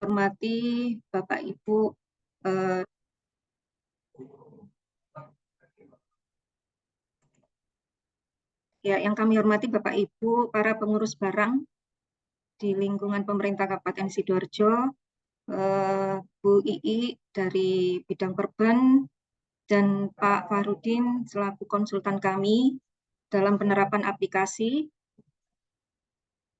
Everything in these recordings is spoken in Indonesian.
hormati Bapak Ibu yang kami hormati Bapak Ibu para pengurus barang di lingkungan pemerintah Kabupaten Sidoarjo, Bu Ii dari bidang Perben, dan Pak Farudin selaku konsultan kami dalam penerapan aplikasi.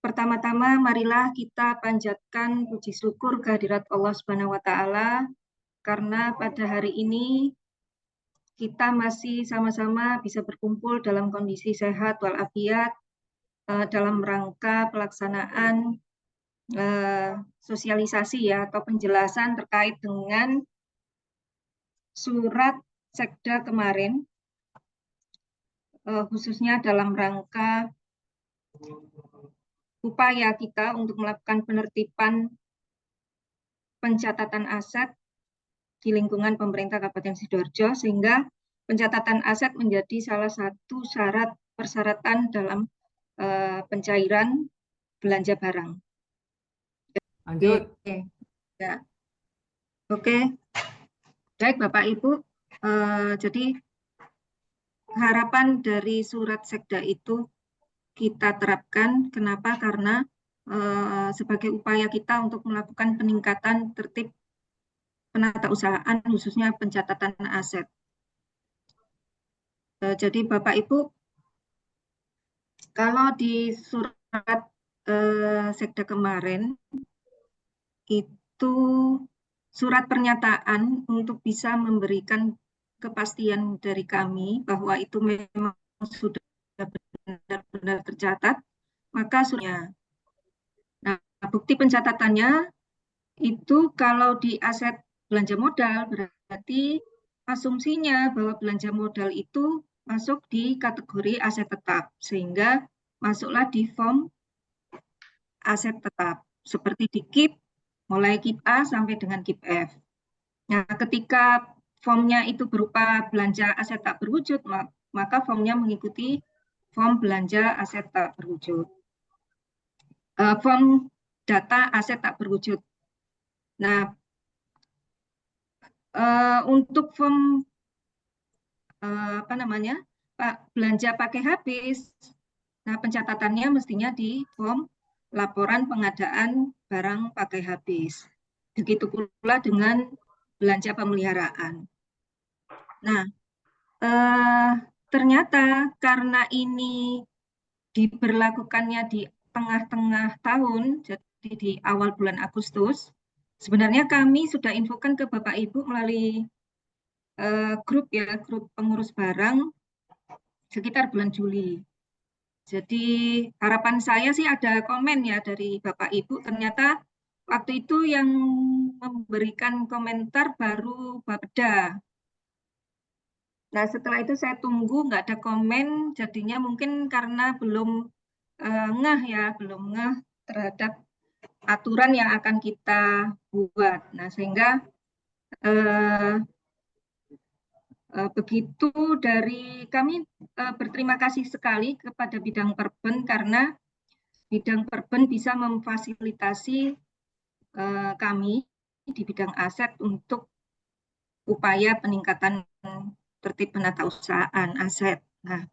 Pertama-tama marilah kita panjatkan puji syukur kehadirat Allah Subhanahu wa taala karena pada hari ini kita masih sama-sama bisa berkumpul dalam kondisi sehat walafiat dalam rangka pelaksanaan sosialisasi atau penjelasan terkait dengan surat Sekda kemarin, khususnya dalam rangka upaya kita untuk melakukan penertiban pencatatan aset di lingkungan pemerintah Kabupaten Sidoarjo, sehingga pencatatan aset menjadi salah satu syarat persyaratan dalam pencairan belanja barang. Lanjut. Ya. Oke. Baik Bapak Ibu, jadi harapan dari surat Sekda itu kita terapkan. Kenapa? Karena sebagai upaya kita untuk melakukan peningkatan tertib penatausahaan, khususnya pencatatan aset. Jadi Bapak Ibu, kalau di surat Sekda kemarin itu surat pernyataan untuk bisa memberikan kepastian dari kami bahwa itu memang sudah benar-benar tercatat, maka sudah. Nah, bukti pencatatannya itu kalau di aset belanja modal berarti asumsinya bahwa belanja modal itu masuk di kategori aset tetap, sehingga masuklah di form aset tetap seperti di KIP, mulai KIP A sampai dengan KIP F. Nah, ketika formnya itu berupa belanja aset tak berwujud, maka formnya mengikuti form belanja aset tak berwujud. Form data aset tak berwujud. Nah, untuk form belanja pakai habis, nah pencatatannya mestinya di form laporan pengadaan barang pakai habis. Begitu pula dengan belanja pemeliharaan. Nah, ternyata karena ini diberlakukannya di tengah-tengah tahun, jadi di awal bulan Agustus, sebenarnya kami sudah infokan ke Bapak Ibu melalui grup pengurus barang sekitar bulan Juli. Jadi harapan saya sih ada komen ya dari Bapak Ibu, ternyata waktu itu yang memberikan komentar baru Bapeda. Nah, setelah itu saya tunggu nggak ada komen, jadinya mungkin karena belum belum ngeh terhadap aturan yang akan kita buat. Nah, sehingga begitu dari kami berterima kasih sekali kepada bidang Perben karena bidang Perben bisa memfasilitasi kami di bidang aset untuk upaya peningkatan tertib penatausahaan aset. Nah,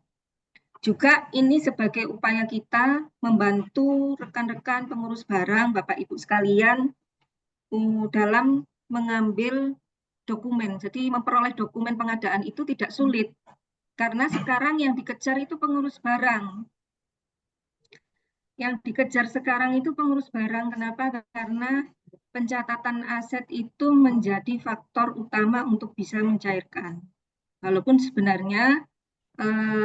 juga ini sebagai upaya kita membantu rekan-rekan pengurus barang, Bapak Ibu sekalian, dalam mengambil dokumen. Jadi memperoleh dokumen pengadaan itu tidak sulit. Karena sekarang yang dikejar itu pengurus barang. Yang dikejar sekarang itu pengurus barang. Kenapa? Karena pencatatan aset itu menjadi faktor utama untuk bisa mencairkan. Walaupun sebenarnya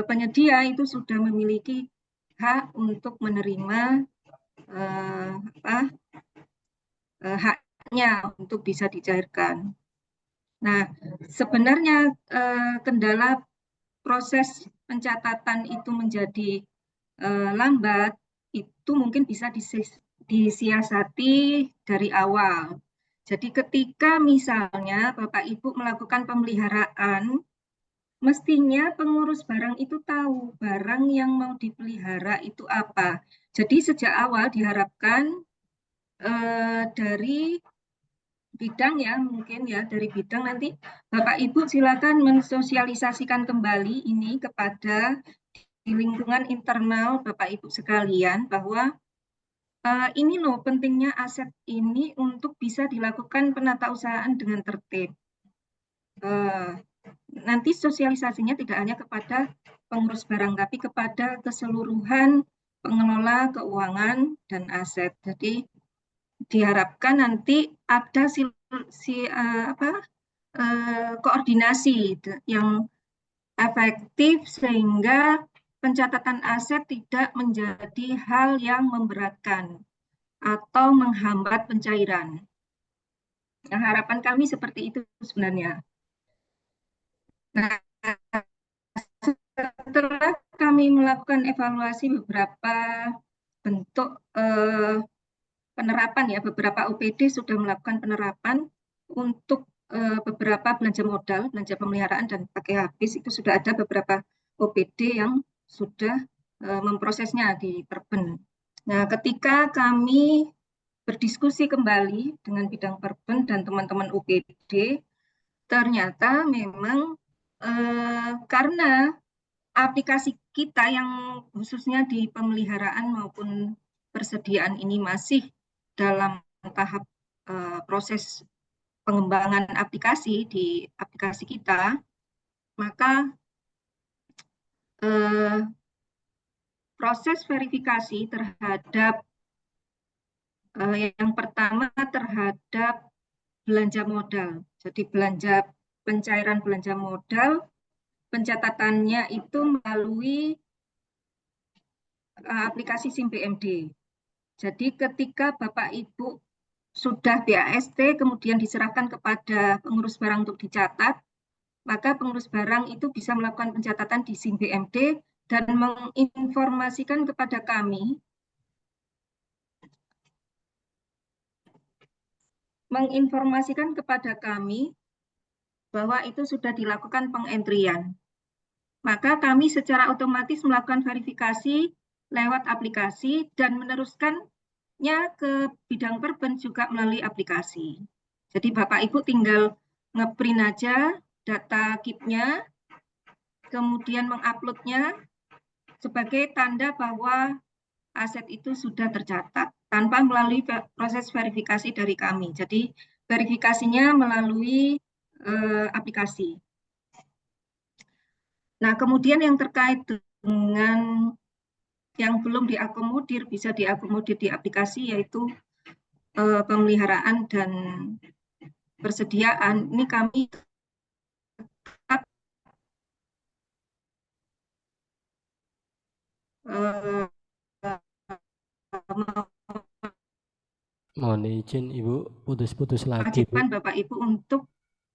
penyedia itu sudah memiliki hak untuk menerima haknya untuk bisa dicairkan. Nah, sebenarnya kendala proses pencatatan itu menjadi lambat, itu mungkin bisa disiasati dari awal. Jadi ketika misalnya Bapak Ibu melakukan pemeliharaan, mestinya pengurus barang itu tahu barang yang mau dipelihara itu apa. Jadi sejak awal diharapkan dari bidang ya, mungkin ya dari bidang nanti Bapak Ibu silakan mensosialisasikan kembali ini kepada di lingkungan internal Bapak Ibu sekalian bahwa ini loh pentingnya aset ini untuk bisa dilakukan penatausahaan dengan tertib. Nanti sosialisasinya tidak hanya kepada pengurus barang, tapi kepada keseluruhan pengelola keuangan dan aset. Jadi diharapkan nanti ada koordinasi yang efektif sehingga pencatatan aset tidak menjadi hal yang memberatkan atau menghambat pencairan. Nah, harapan kami seperti itu sebenarnya. Nah, setelah kami melakukan evaluasi beberapa bentuk penerapan ya, beberapa OPD sudah melakukan penerapan untuk beberapa belanja modal, belanja pemeliharaan dan pakai habis itu sudah ada beberapa OPD yang sudah memprosesnya di Perben. Nah, ketika kami berdiskusi kembali dengan bidang Perben dan teman-teman OPD, ternyata memang karena aplikasi kita yang khususnya di pemeliharaan maupun persediaan ini masih dalam tahap proses pengembangan aplikasi di aplikasi kita, maka proses verifikasi terhadap yang pertama terhadap belanja modal. Jadi pencairan belanja modal, pencatatannya itu melalui aplikasi SIM BMD. Jadi ketika Bapak Ibu sudah BAST kemudian diserahkan kepada pengurus barang untuk dicatat, maka pengurus barang itu bisa melakukan pencatatan di SIM BMD dan menginformasikan kepada kami bahwa itu sudah dilakukan pengentrian. Maka kami secara otomatis melakukan verifikasi lewat aplikasi dan meneruskannya ke bidang Perben juga melalui aplikasi. Jadi Bapak Ibu tinggal ngeprint aja data KIP-nya, kemudian menguploadnya sebagai tanda bahwa aset itu sudah tercatat tanpa melalui proses verifikasi dari kami. Jadi verifikasinya melalui aplikasi. Nah, kemudian yang terkait dengan yang belum diakomodir, bisa diakomodir di aplikasi, yaitu pemeliharaan dan persediaan. Ini kami tetap Mohon izin Ibu, putus-putus lagi Bu. wajibkan Bapak Ibu untuk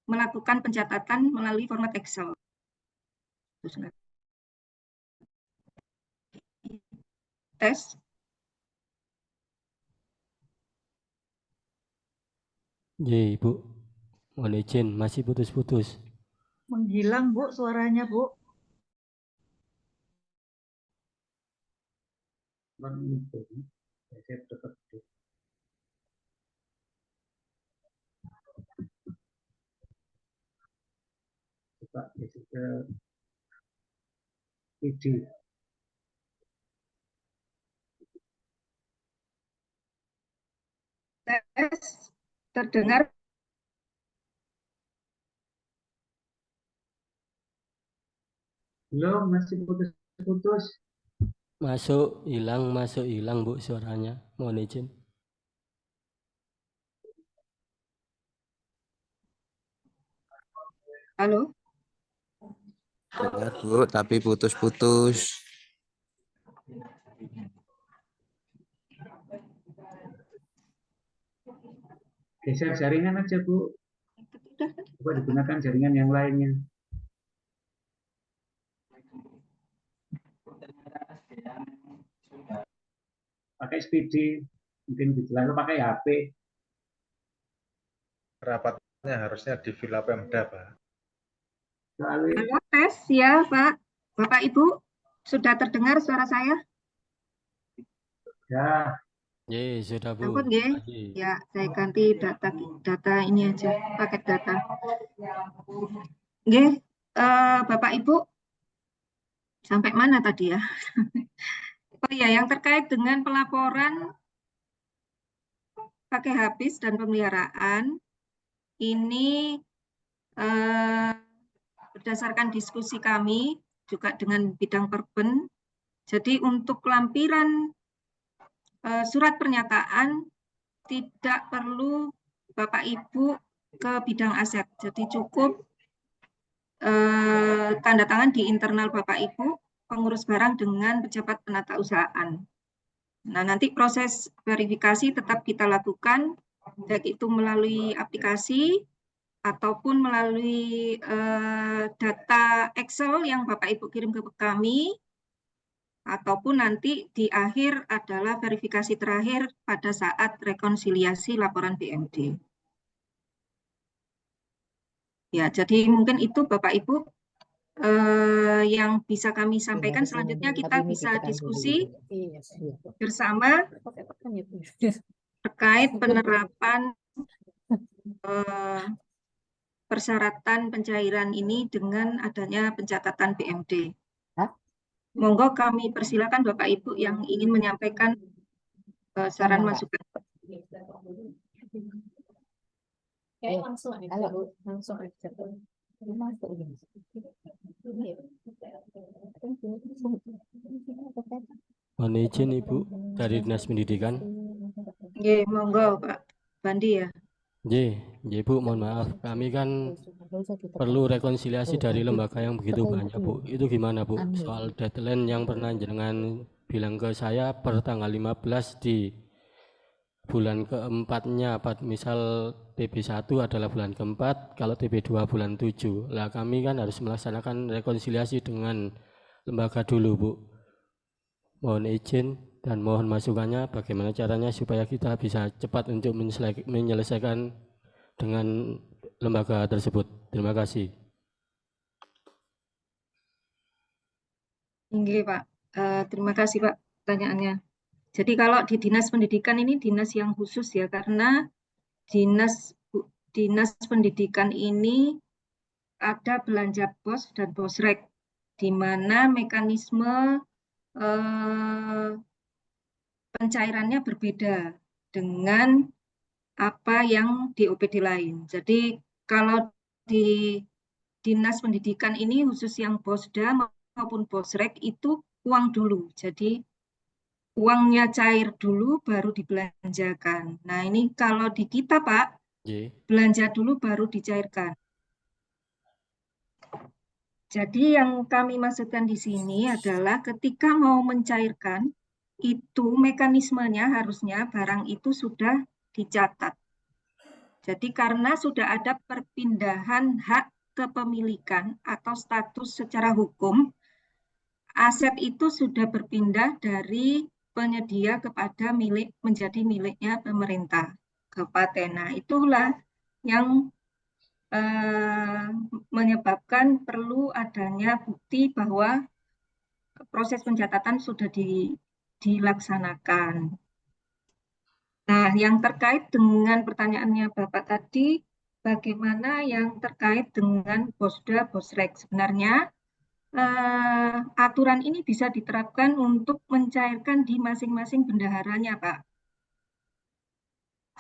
melakukan pencatatan melalui format Excel. Tes. Ya Ibu, mohon izin masih putus-putus. Menghilang Bu suaranya Bu. Tes. Terdengar? Belum, masih putus-putus. Masuk hilang Bu suaranya. Mohon izin. Halo? Dengar Bu, tapi putus-putus. Geser jaringan aja Bu. Coba digunakan jaringan yang lainnya. Pakai SPD, mungkin gitu. Lalu pakai HP. Rapatnya harusnya di Villa Pemda, Pak. Soalnya Halo, tes ya Pak. Bapak Ibu, sudah terdengar suara saya? ya Ye, sudah Bu. Sampun nggih? Kasih. Ya, saya ganti data ini aja, paket data. Nggih, Bapak Ibu, sampai mana tadi ya? Oh iya, yang terkait dengan pelaporan pakai habis dan pemeliharaan, ini berdasarkan diskusi kami juga dengan bidang perben. Jadi untuk lampiran surat pernyataan tidak perlu Bapak Ibu ke bidang aset. Jadi cukup tanda tangan di internal Bapak Ibu, pengurus barang dengan pejabat penata usahaan. Nah, nanti proses verifikasi tetap kita lakukan, baik itu melalui aplikasi ataupun melalui data Excel yang Bapak Ibu kirim ke kami, ataupun nanti di akhir adalah verifikasi terakhir pada saat rekonsiliasi laporan BMD. Ya, jadi mungkin itu Bapak Ibu yang bisa kami sampaikan. Selanjutnya kita bisa diskusi bersama terkait penerapan persyaratan pencairan ini dengan adanya pencatatan BMD. Monggo kami persilakan Bapak Ibu yang ingin menyampaikan saran masukan. Langsung aja, Bu. Langsung aja. Mohon izin Ibu dari Dinas Pendidikan. Nggih, monggo Pak Bandi ya. Ye, Bu, mohon maaf. Kami kan perlu rekonsiliasi dari lembaga yang begitu banyak, Bu. Itu gimana, Bu? Soal deadline yang pernah jenengan bilang ke saya per tanggal 15 di bulan keempatnya, misal TB1 adalah bulan keempat, kalau TB2 bulan 7. Lah kami kan harus melaksanakan rekonsiliasi dengan lembaga dulu, Bu. Mohon izin dan mohon masukannya bagaimana caranya supaya kita bisa cepat untuk menyelesaikan dengan lembaga tersebut. Terima kasih. Nggih, Pak. Terima kasih, Pak, pertanyaannya. Jadi kalau di Dinas Pendidikan ini dinas yang khusus ya, karena dinas pendidikan ini ada belanja pos dan bosrek, di mana mekanisme pencairannya berbeda dengan apa yang di OPD lain. Jadi kalau di Dinas Pendidikan ini khusus yang Bosda maupun Bosrek itu uang dulu. Jadi uangnya cair dulu baru dibelanjakan. Nah, ini kalau di kita, Pak, belanja dulu baru dicairkan. Jadi yang kami maksudkan di sini adalah ketika mau mencairkan, itu mekanismenya harusnya barang itu sudah dicatat. Jadi karena sudah ada perpindahan hak kepemilikan atau status secara hukum, aset itu sudah berpindah dari penyedia kepada menjadi miliknya pemerintah, kabupaten. Nah, itulah yang menyebabkan perlu adanya bukti bahwa proses pencatatan sudah dilaksanakan. Nah, yang terkait dengan pertanyaannya Bapak tadi, bagaimana yang terkait dengan Bosda, Bosrek? Sebenarnya aturan ini bisa diterapkan untuk mencairkan di masing-masing bendaharanya, Pak.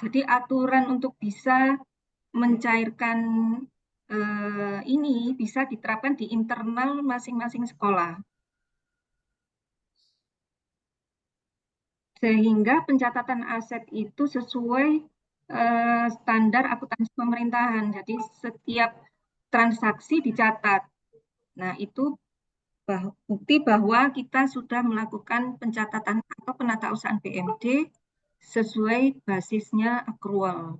Jadi aturan untuk bisa mencairkan ini bisa diterapkan di internal masing-masing sekolah. Sehingga pencatatan aset itu sesuai standar akuntansi pemerintahan. Jadi setiap transaksi dicatat. Nah, itu bukti bahwa kita sudah melakukan pencatatan atau penatausahaan BMD sesuai basisnya accrual.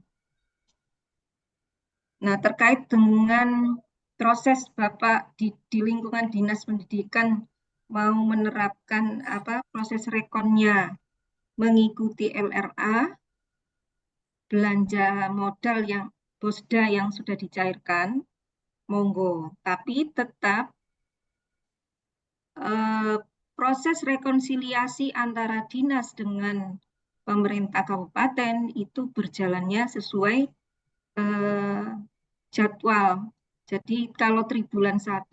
Nah, terkait dengan proses Bapak di lingkungan Dinas Pendidikan mau menerapkan proses rekonnya mengikuti LRA, belanja modal yang Bosda yang sudah dicairkan, monggo. Tapi tetap proses rekonsiliasi antara dinas dengan pemerintah kabupaten itu berjalannya sesuai jadwal. Jadi kalau tribulan 1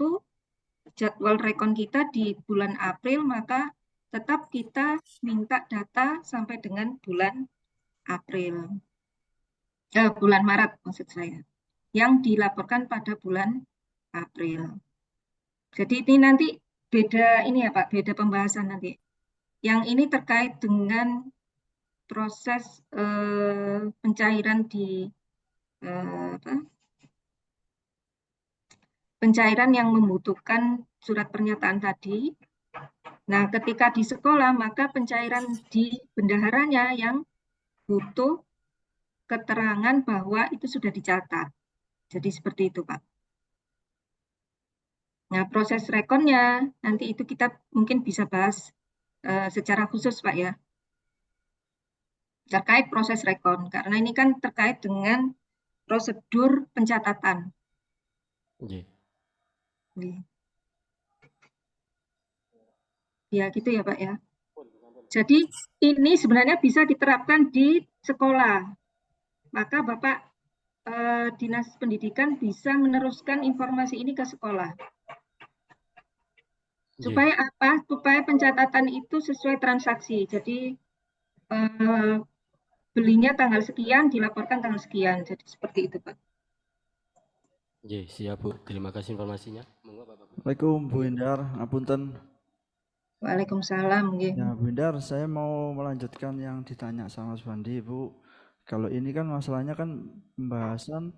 jadwal rekon kita di bulan April, maka tetap kita minta data sampai dengan bulan April. Bulan Maret maksud saya. Yang dilaporkan pada bulan April. Jadi ini nanti beda ini ya Pak, beda pembahasan nanti. Yang ini terkait dengan proses pencairan di pencairan yang membutuhkan surat pernyataan tadi. Nah, ketika di sekolah, maka pencairan di bendaharanya yang butuh keterangan bahwa itu sudah dicatat. Jadi seperti itu, Pak. Nah, proses rekonnya nanti itu kita mungkin bisa bahas secara khusus, Pak ya. Terkait proses rekon, karena ini kan terkait dengan prosedur pencatatan. Ya, gitu ya, Pak ya. Jadi ini sebenarnya bisa diterapkan di sekolah. Maka Bapak Dinas Pendidikan bisa meneruskan informasi ini ke sekolah. Supaya apa? Supaya pencatatan itu sesuai transaksi. Jadi belinya tanggal sekian, dilaporkan tanggal sekian. Jadi seperti itu, Pak. Siap Bu. Terima kasih informasinya. Assalamualaikum Bu Indar, ngapunten. Waalaikumsalam. Ya Bu Indar, saya mau melanjutkan yang ditanya sama Mas Bandi Bu. Kalau ini kan masalahnya kan pembahasan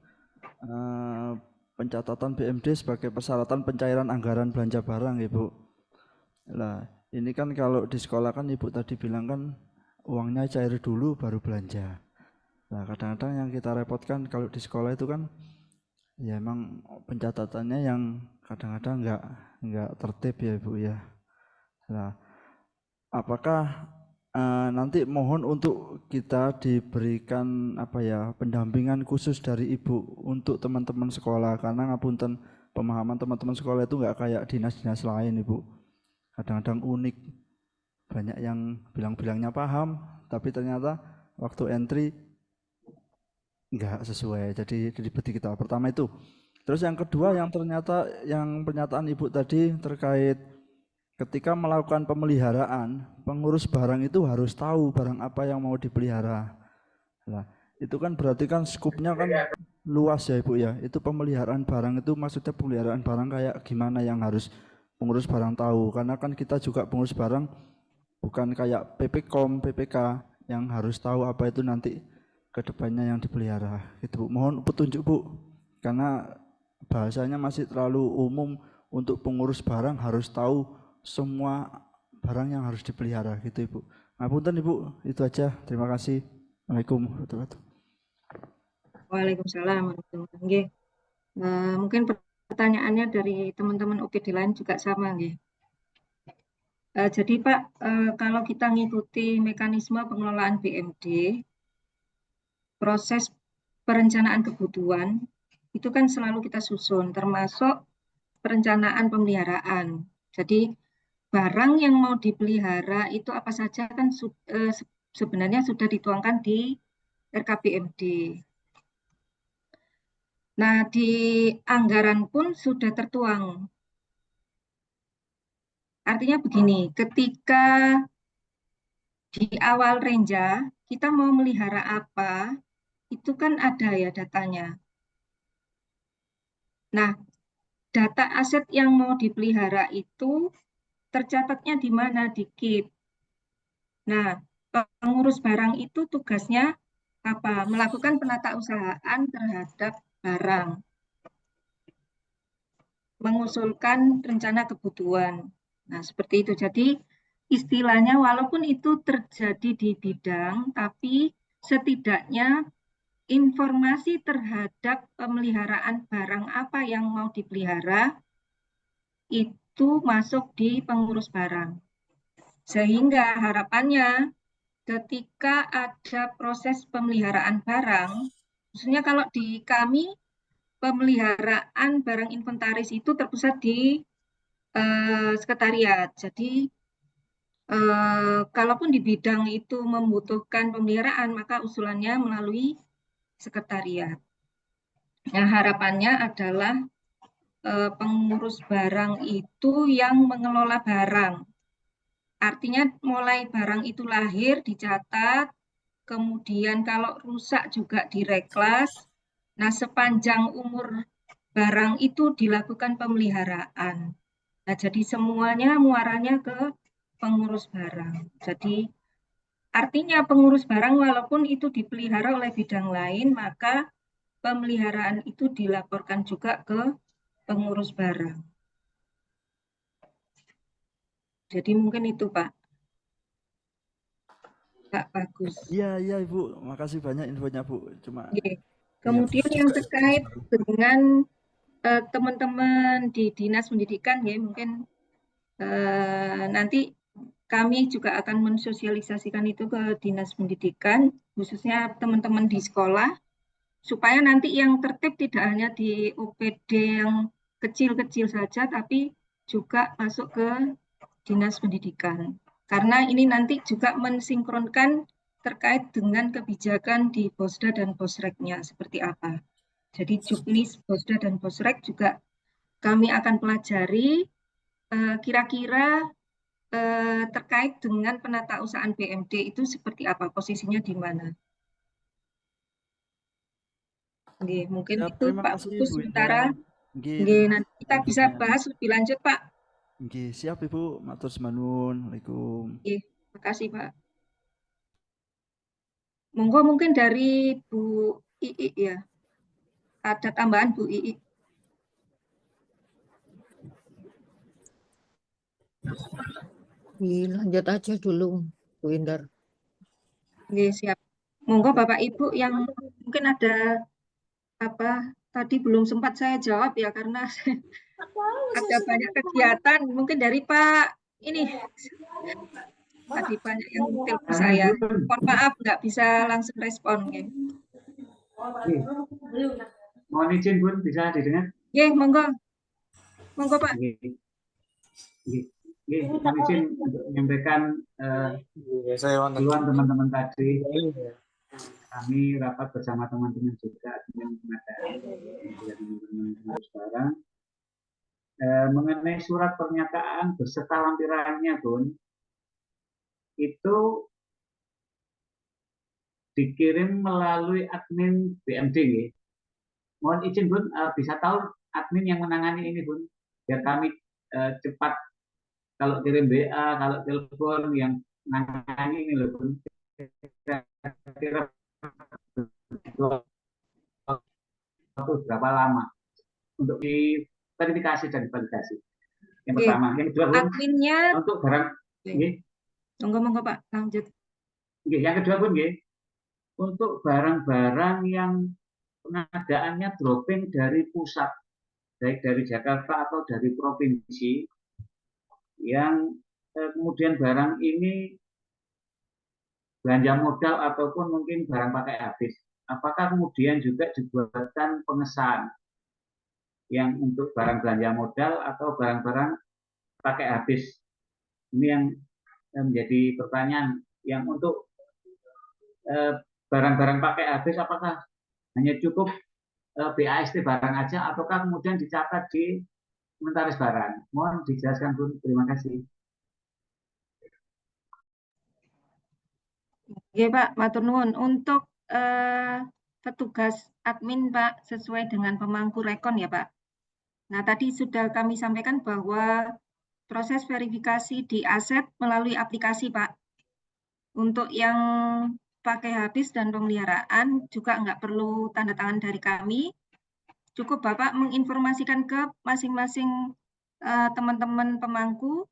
pencatatan BMD sebagai persyaratan pencairan anggaran belanja barang ya Bu. Lah ini kan kalau di sekolah kan Ibu tadi bilang kan uangnya cair dulu baru belanja. Nah kadang-kadang yang kita repotkan kalau di sekolah itu kan ya emang pencatatannya yang kadang-kadang nggak tertib ya Bu ya. Nah apakah nanti mohon untuk kita diberikan apa ya pendampingan khusus dari Ibu untuk teman-teman sekolah, karena ngapunten pemahaman teman-teman sekolah itu nggak kayak dinas-dinas lain Ibu. Kadang-kadang unik, banyak yang bilang-bilangnya paham tapi ternyata waktu entry nggak sesuai, jadi ribet kita. Pertama itu. Terus yang kedua yang ternyata yang pernyataan Ibu tadi terkait ketika melakukan pemeliharaan, pengurus barang itu harus tahu barang apa yang mau dipelihara. Nah, itu kan berarti kan skupnya kan luas ya Ibu ya. Itu pemeliharaan barang itu maksudnya pemeliharaan barang kayak gimana yang harus pengurus barang tahu, karena kan kita juga pengurus barang bukan kayak PPKOM, PPK yang harus tahu apa itu nanti kedepannya yang dipelihara. Itu Bu. Mohon petunjuk Bu, karena bahasanya masih terlalu umum untuk pengurus barang harus tahu semua barang yang harus dipelihara gitu Ibu. Ngapunten Ibu, itu aja. Terima kasih. Assalamualaikum warahmatullahi wabarakatuh. Waalaikumsalam warahmatullahi wabarakatuh. Mungkin pertanyaannya dari teman-teman OPD lain juga sama nggih. Jadi Pak, kalau kita ngikuti mekanisme pengelolaan BMD, proses perencanaan kebutuhan itu kan selalu kita susun, termasuk perencanaan pemeliharaan. Jadi barang yang mau dipelihara itu apa saja kan sebenarnya sudah dituangkan di RKBMD. Nah, di anggaran pun sudah tertuang. Artinya begini, ketika di awal renja kita mau melihara apa, itu kan ada ya datanya. Nah, data aset yang mau dipelihara itu tercatatnya di mana? Di KIP. Nah, pengurus barang itu tugasnya apa? Melakukan penatausahaan terhadap barang. Mengusulkan rencana kebutuhan. Nah, seperti itu. Jadi, istilahnya walaupun itu terjadi di bidang, tapi setidaknya informasi terhadap pemeliharaan barang apa yang mau dipelihara itu masuk di pengurus barang. Sehingga harapannya ketika ada proses pemeliharaan barang, khususnya kalau di kami pemeliharaan barang inventaris itu terpusat di sekretariat. Jadi kalaupun di bidang itu membutuhkan pemeliharaan, maka usulannya melalui sekretariat. Nah, harapannya adalah pengurus barang itu yang mengelola barang. Artinya mulai barang itu lahir dicatat, kemudian kalau rusak juga direklas. Nah, sepanjang umur barang itu dilakukan pemeliharaan. Nah, jadi semuanya muaranya ke pengurus barang. Jadi artinya pengurus barang walaupun itu dipelihara oleh bidang lain, maka pemeliharaan itu dilaporkan juga ke pengurus barang. Jadi mungkin itu Pak. Pak Bagus. Iya Ibu, makasih banyak infonya Bu. Cuma kemudian yang terkait dengan teman-teman di Dinas Pendidikan ya, mungkin nanti kami juga akan mensosialisasikan itu ke Dinas Pendidikan, khususnya teman-teman di sekolah, supaya nanti yang tertib tidak hanya di OPD yang kecil-kecil saja, tapi juga masuk ke Dinas Pendidikan. Karena ini nanti juga mensinkronkan terkait dengan kebijakan di Posda dan Posreknya seperti apa. Jadi juknis Posda dan Posrek juga kami akan pelajari kira-kira terkait dengan penatausahaan BMD itu seperti apa, posisinya di mana. Mungkin Ya, itu terima Pak kasih, Putus Bu sementara. Nanti kita bisa bahas lebih lanjut Pak. Siap Ibu, matur nuwun. Waalaikumsalam. Terima kasih Pak. Monggo mungkin dari Bu Ii ya. Ada tambahan Bu Ii. Lanjut aja dulu, Bu Indar. Siap. Monggo Bapak Ibu yang mungkin ada apa tadi belum sempat saya jawab ya karena ada banyak kegiatan. Mungkin dari Pak ini tadi banyak yang telepon saya. Mohon maaf nggak bisa langsung respon. Mohon izin Bun, bisa didengar? Monggo. Monggo Pak. Mohon izin untuk menyampaikan duluan teman-teman tadi. Kami rapat bersama teman-teman juga dengan pengadaan teman-teman sekarang mengenai surat pernyataan beserta lampirannya Bun, itu dikirim melalui admin BMD. Mohon izin Bun, bisa tahu admin yang menangani ini Bun, biar kami cepat kalau kirim BA, kalau telepon yang menangani ini loh Bun. Kira-kira waktu berapa lama untuk diverifikasi dan validasi. Yang pertama, yang kedua Bun, adminnya untuk barang monggo Pak, lanjut. Yang kedua Bun, untuk barang-barang yang pengadaannya dropping dari pusat, baik dari Jakarta atau dari provinsi, yang kemudian barang ini belanja modal ataupun mungkin barang pakai habis, apakah kemudian juga dibuatkan pengesahan yang untuk barang belanja modal atau barang-barang pakai habis? Ini yang menjadi pertanyaan. Yang untuk barang-barang pakai habis apakah hanya cukup BAST barang aja ataukah kemudian dicatat di inventaris barang? Mohon dijelaskan Bun, terima kasih. Pak, matur nuwun. Untuk petugas admin Pak sesuai dengan pemangku rekon ya Pak. Nah, tadi sudah kami sampaikan bahwa proses verifikasi di aset melalui aplikasi Pak. Untuk yang pakai habis dan pemeliharaan juga nggak perlu tanda tangan dari kami. Cukup Bapak menginformasikan ke masing-masing teman-teman pemangku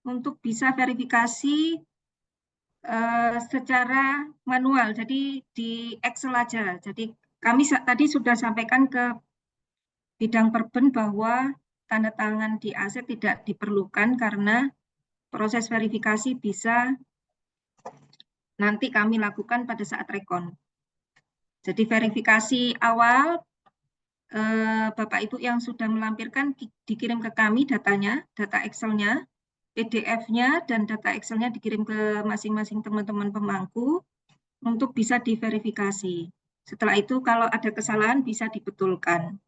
untuk bisa verifikasi secara manual, jadi di Excel aja. Jadi kami tadi sudah sampaikan ke bidang perben bahwa tanda tangan di aset tidak diperlukan karena proses verifikasi bisa nanti kami lakukan pada saat rekon. Jadi verifikasi awal Bapak Ibu yang sudah melampirkan dikirim ke kami datanya, data Excel-nya. PDF-nya dan data Excel-nya dikirim ke masing-masing teman-teman pemangku untuk bisa diverifikasi. Setelah itu kalau ada kesalahan bisa dibetulkan.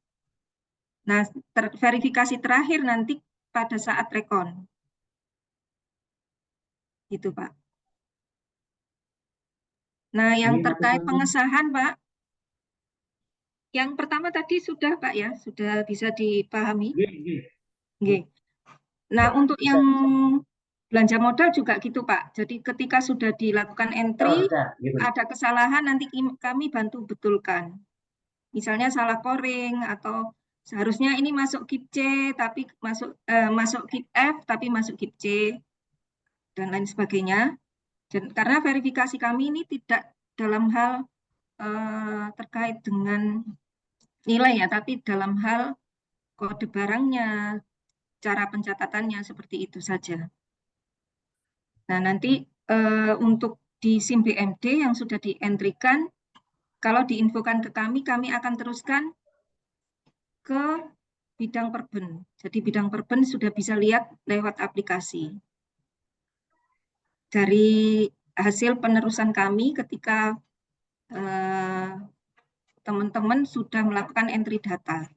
Nah, verifikasi terakhir nanti pada saat rekon. Gitu, Pak. Nah, yang Ini terkait matur nuwun. pengesahan, Pak, yang pertama tadi sudah, Pak ya, sudah bisa dipahami. Nggih, nggih. Nggih. Nah, untuk yang belanja modal juga gitu, Pak. Jadi ketika sudah dilakukan entry, Gitu. ada kesalahan, nanti kami bantu betulkan. Misalnya salah koring, atau seharusnya ini masuk kip C, tapi masuk kip F, tapi masuk kip C, dan lain sebagainya. Dan karena verifikasi kami ini tidak dalam hal terkait dengan nilai ya, tapi dalam hal kode barangnya, cara pencatatannya, seperti itu saja. Nah, nanti untuk di SIM BMD yang sudah dientrikan, kalau diinfokan ke kami akan teruskan ke bidang perben. Jadi bidang perben sudah bisa lihat lewat aplikasi. Dari hasil penerusan kami ketika teman-teman sudah melakukan entry data.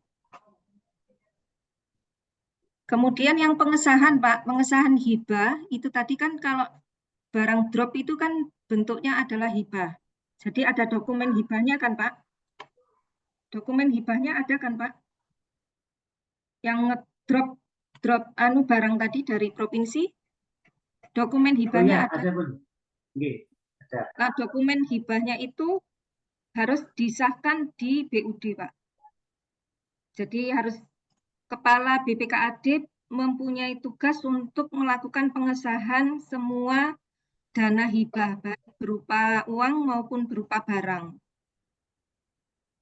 Kemudian yang pengesahan, Pak, pengesahan hibah, itu tadi kan kalau barang drop itu kan bentuknya adalah hibah. Jadi ada dokumen hibahnya kan, Pak? Dokumen hibahnya ada kan, Pak? Yang ngedrop barang tadi dari provinsi, dokumen Oh hibahnya ya, ada. ada pun. Nggih, ada. Nah, dokumen hibahnya itu harus disahkan di BUD, Pak. Jadi harus Kepala BPKAD mempunyai tugas untuk melakukan pengesahan semua dana hibah, baik berupa uang maupun berupa barang.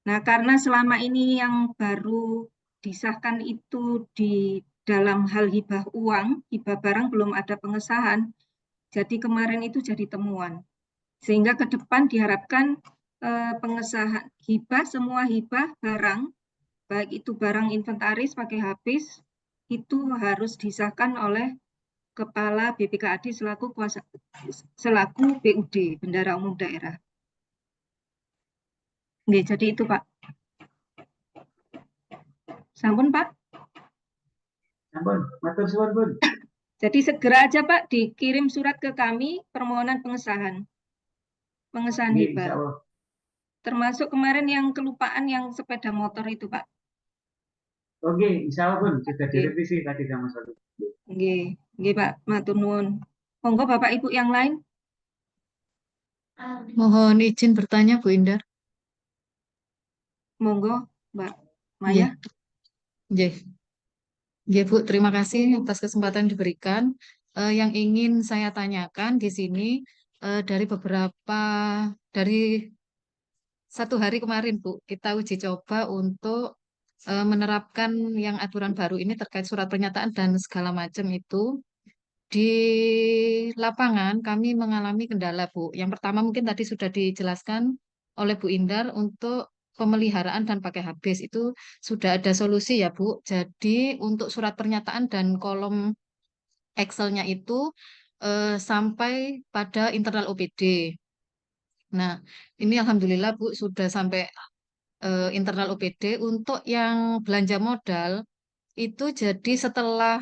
Nah, karena selama ini yang baru disahkan itu di dalam hal hibah uang, hibah barang belum ada pengesahan, jadi kemarin itu jadi temuan. Sehingga ke depan diharapkan pengesahan hibah, semua hibah barang, baik itu barang inventaris pakai habis, itu harus disahkan oleh Kepala BPKAD selaku BUD, Bendara Umum Daerah. Oke, jadi itu Pak. Sampun Pak? Sampun, matur suwun pun. Jadi segera aja Pak dikirim surat ke kami permohonan pengesahan. Pengesahan Nggih, hibah. insyaallah. Termasuk kemarin yang kelupaan yang sepeda motor itu Pak. Oke, insyaallah pun sudah Oke. direvisi tadi sama saya. Nggih, nggih Pak, matur nuwun. Monggo Bapak Ibu yang lain. Mohon izin bertanya Bu Indar. Monggo Mbak Maya. Nggih. Nggih. Nggih, Bu, terima kasih atas kesempatan diberikan. Yang ingin saya tanyakan di sini dari 1 hari kemarin, Bu, kita uji coba untuk menerapkan yang aturan baru ini terkait surat pernyataan dan segala macam itu. Di lapangan kami mengalami kendala, Bu. Yang pertama mungkin tadi sudah dijelaskan oleh Bu Indar untuk pemeliharaan dan pakai habis itu sudah ada solusi ya, Bu. Jadi untuk surat pernyataan dan kolom Excel-nya itu sampai pada internal OPD. Nah, ini alhamdulillah Bu sudah sampai internal OPD. Untuk yang belanja modal itu jadi setelah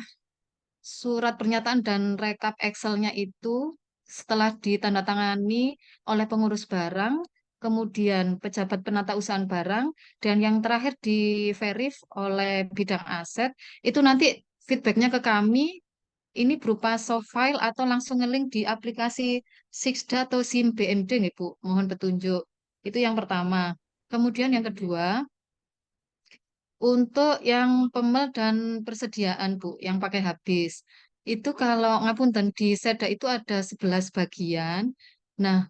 surat pernyataan dan rekap Excel-nya itu setelah ditandatangani oleh pengurus barang, kemudian pejabat penata usahaan barang, dan yang terakhir di verif oleh bidang aset, itu nanti feedbacknya ke kami, ini berupa soft file atau langsung ngelink di aplikasi Sixda atau SIM BMD nih Bu, mohon petunjuk. Itu yang pertama. Kemudian yang kedua, untuk yang pemel dan persediaan, Bu, yang pakai habis. Itu kalau ngapunten di Seda itu ada 11 bagian. Nah,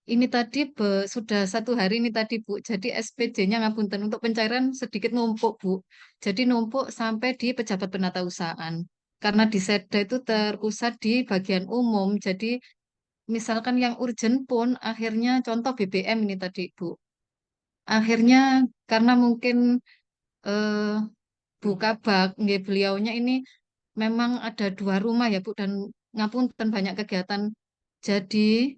ini tadi sudah 1 hari ini tadi, Bu. Jadi SPJ-nya ngapunten untuk pencairan sedikit numpuk, Bu. Jadi numpuk sampai di pejabat penata usahaan. Karena di Seda itu terpusat di bagian umum. Jadi misalkan yang urgent pun akhirnya contoh BBM ini tadi, Bu. Akhirnya karena mungkin eh, buka bak, nggih beliaunya ini memang ada 2 rumah ya Bu, dan ngapunten banyak kegiatan. Jadi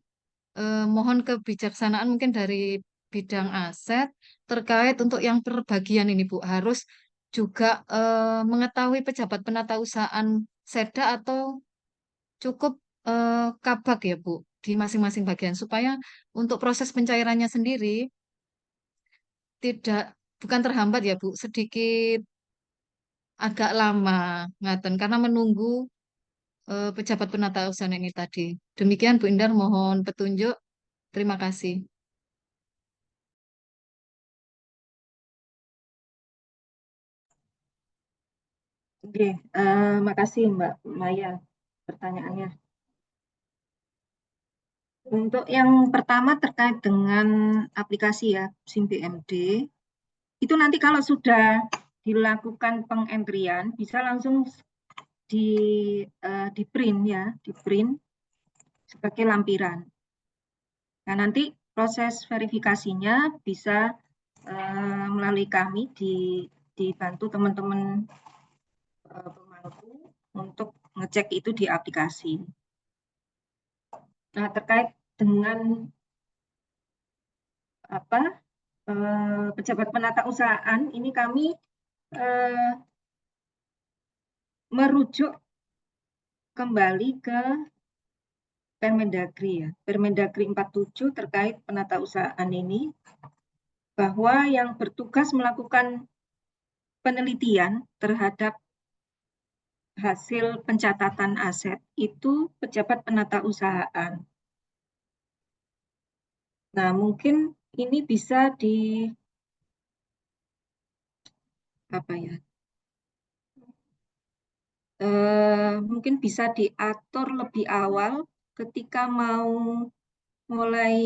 mohon kebijaksanaan mungkin dari bidang aset terkait untuk yang perbagian ini Bu, harus juga mengetahui pejabat penata usahaan Seda atau cukup kabak ya Bu di masing-masing bagian, supaya untuk proses pencairannya sendiri tidak, bukan terhambat ya Bu, sedikit agak lama ngaten karena menunggu pejabat penata usaha ini tadi. Demikian Bu Indar, mohon petunjuk. Terima kasih. Oke, makasih Mbak Maya pertanyaannya. Untuk yang pertama terkait dengan aplikasi ya, SIM BMD, itu nanti kalau sudah dilakukan pengentrian bisa langsung di print ya, di print sebagai lampiran. Nah, nanti proses verifikasinya bisa melalui kami dibantu teman-teman pemangku untuk ngecek itu di aplikasi. Nah, terkait dengan apa pejabat penata usahaan ini kami merujuk kembali ke Permendagri ya, Permendagri 47 terkait penata usahaan ini, bahwa yang bertugas melakukan penelitian terhadap hasil pencatatan aset itu pejabat penata usahaan. Nah, mungkin ini bisa mungkin bisa diatur lebih awal ketika mau mulai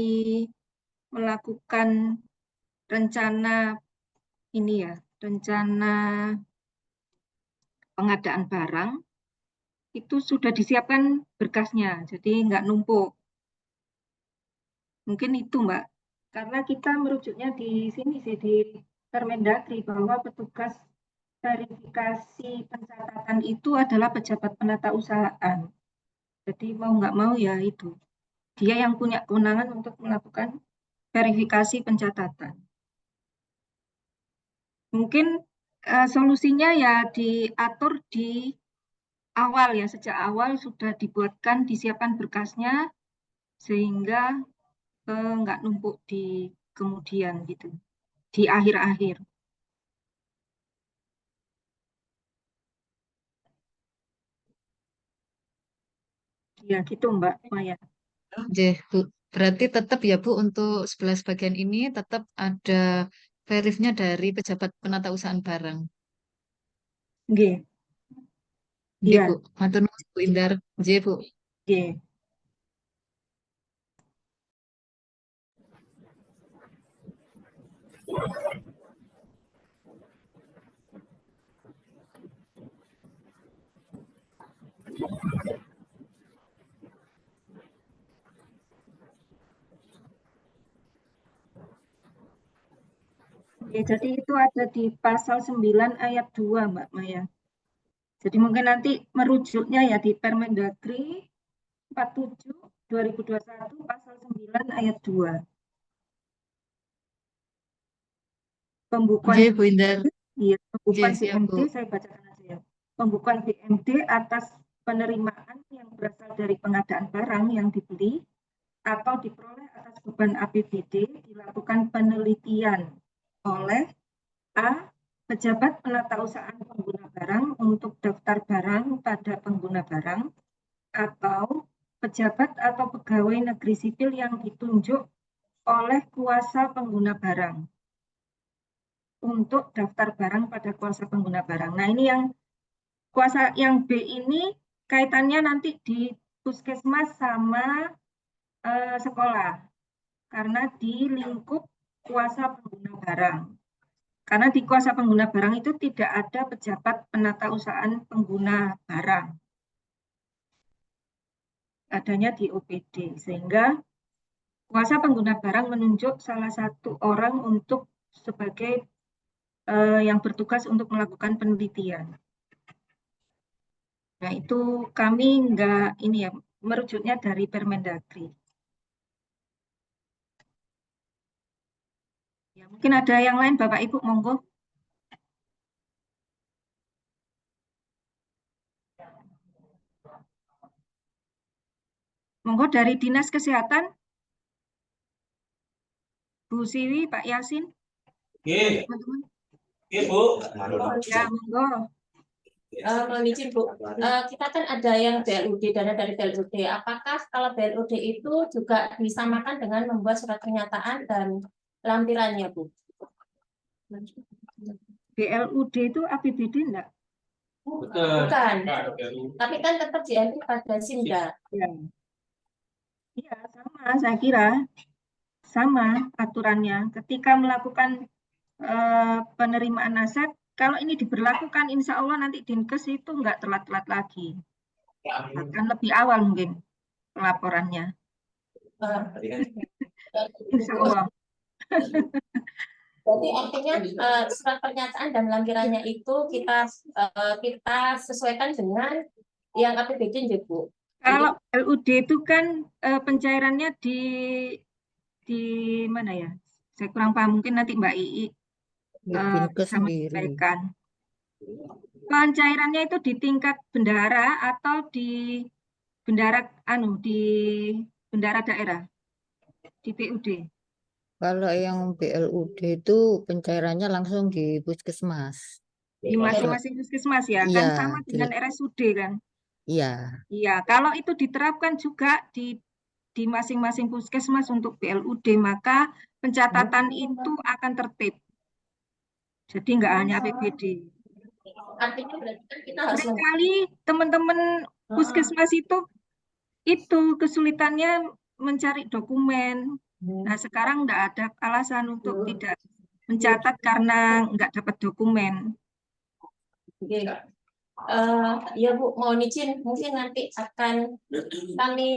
melakukan rencana ini ya, rencana pengadaan barang itu sudah disiapkan berkasnya, jadi nggak numpuk. Mungkin itu Mbak, karena kita merujuknya di sini sih di Permendagri bahwa petugas verifikasi pencatatan itu adalah pejabat penata usahaan. Jadi mau nggak mau ya itu, dia yang punya kewenangan untuk melakukan verifikasi pencatatan. Mungkin solusinya ya diatur di awal ya, sejak awal sudah dibuatkan, disiapkan berkasnya, sehingga nggak numpuk di kemudian gitu, di akhir-akhir. Ya gitu Mbak Maya. Bu. Berarti tetap ya Bu, untuk 11 bagian ini tetap ada verifnya dari pejabat penata usahaan barang. Nggih. Nggih Iya. Bu, matur nuwun Bu Indar. Nggih Bu. Nggih. Oke, jadi itu ada di pasal 9 ayat 2 Mbak Maya. Jadi mungkin nanti merujuknya ya di Permendagri 47 2021 pasal 9 ayat 2. Pembukuan Nggih Bu Indar. iya, pembukuan Nggih, siap BMD Bu. saya bacakan aja ya. Pembukuan BMD atas penerimaan yang berasal dari pengadaan barang yang dibeli atau diperoleh atas beban APBD dilakukan penelitian oleh A. Pejabat penata usahaan pengguna barang untuk daftar barang pada pengguna barang, atau pejabat atau pegawai negeri sipil yang ditunjuk oleh kuasa pengguna barang untuk daftar barang pada kuasa pengguna barang. Nah, ini yang kuasa yang B ini kaitannya nanti di puskesmas sama sekolah, karena di lingkup kuasa pengguna barang. Karena di kuasa pengguna barang itu tidak ada pejabat penata usahaan pengguna barang. Adanya di OPD, sehingga kuasa pengguna barang menunjuk salah satu orang untuk sebagai yang bertugas untuk melakukan penelitian. Nah, itu kami enggak ini ya, merujuknya dari Permendagri. Ya, mungkin ada yang lain Bapak Ibu, monggo. Monggo dari Dinas Kesehatan, Bu Siwi, Pak Yasin. Teman-teman. Bu. Ya, monggo. Mohon izin Bu, kita kan ada yang BLUD, dana dari BLUD. Apakah kalau BLUD itu juga disamakan dengan membuat surat pernyataan dan lampirannya, Bu? BLUD itu APBD enggak? Bukan, tapi kan tetap diambil pada Sinda. Ya. Iya, sama, saya kira sama aturannya. Ketika melakukan penerimaan aset, kalau ini diberlakukan, insya Allah nanti Dinkes itu nggak telat-telat lagi. Akan lebih awal mungkin pelaporannya. Insya Allah. Jadi artinya surat pernyataan dan lampirannya itu kita sesuaikan dengan yang APBD, Bu. Kalau LUD itu kan pencairannya di mana ya? Saya kurang paham, mungkin nanti Mbak Ii bisa menyampaikan. Pencairannya itu di tingkat bendahara atau di bendahara daerah, di PUD. Kalau yang BLUD itu pencairannya langsung di puskesmas. Di masing-masing puskesmas ya, kan sama dengan RSUD kan? Iya. Iya, kalau itu diterapkan juga di masing-masing puskesmas untuk BLUD, maka pencatatan itu akan tertib. Jadi nggak hanya APBD. Artinya berarti kan kita harus Seringkali teman-teman puskesmas itu kesulitannya mencari dokumen. Nah, sekarang nggak ada alasan untuk tidak mencatat karena nggak dapat dokumen. Ya Bu, mohon izin mungkin nanti akan kami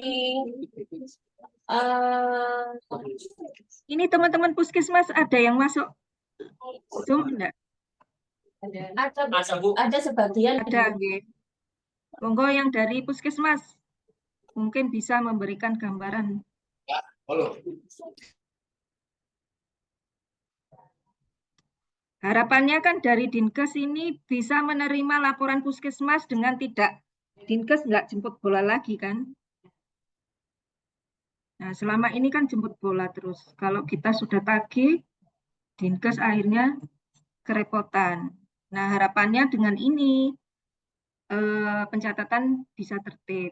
ini teman-teman puskesmas ada yang masuk Zoom enggak? Ada sebagian. Ada, monggo yang dari puskesmas mungkin bisa memberikan gambaran. Harapannya kan dari Dinkes ini bisa menerima laporan puskesmas dengan tidak Dinkes nggak jemput bola lagi kan? Nah, selama ini kan jemput bola terus. Kalau kita sudah tagih, Dinkes akhirnya kerepotan. Nah, harapannya dengan ini pencatatan bisa tertib.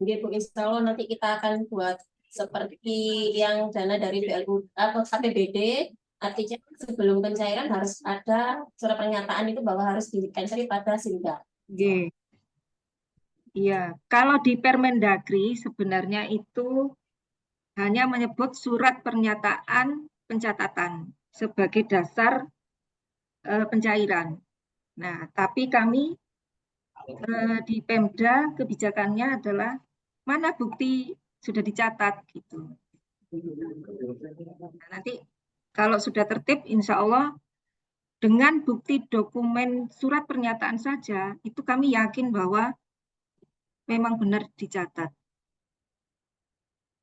Jadi Bu, insya Allah nanti kita akan buat seperti yang dana dari BLU atau APBD. Artinya sebelum pencairan harus ada surat pernyataan itu bahwa harus di-cancel pada Sinda. Iya, kalau di Permendagri sebenarnya itu hanya menyebut surat pernyataan pencatatan sebagai dasar pencairan. Nah, tapi kami di Pemda kebijakannya adalah mana bukti sudah dicatat gitu. Nah, nanti kalau sudah tertib, insya Allah dengan bukti dokumen surat pernyataan saja itu kami yakin bahwa memang benar dicatat.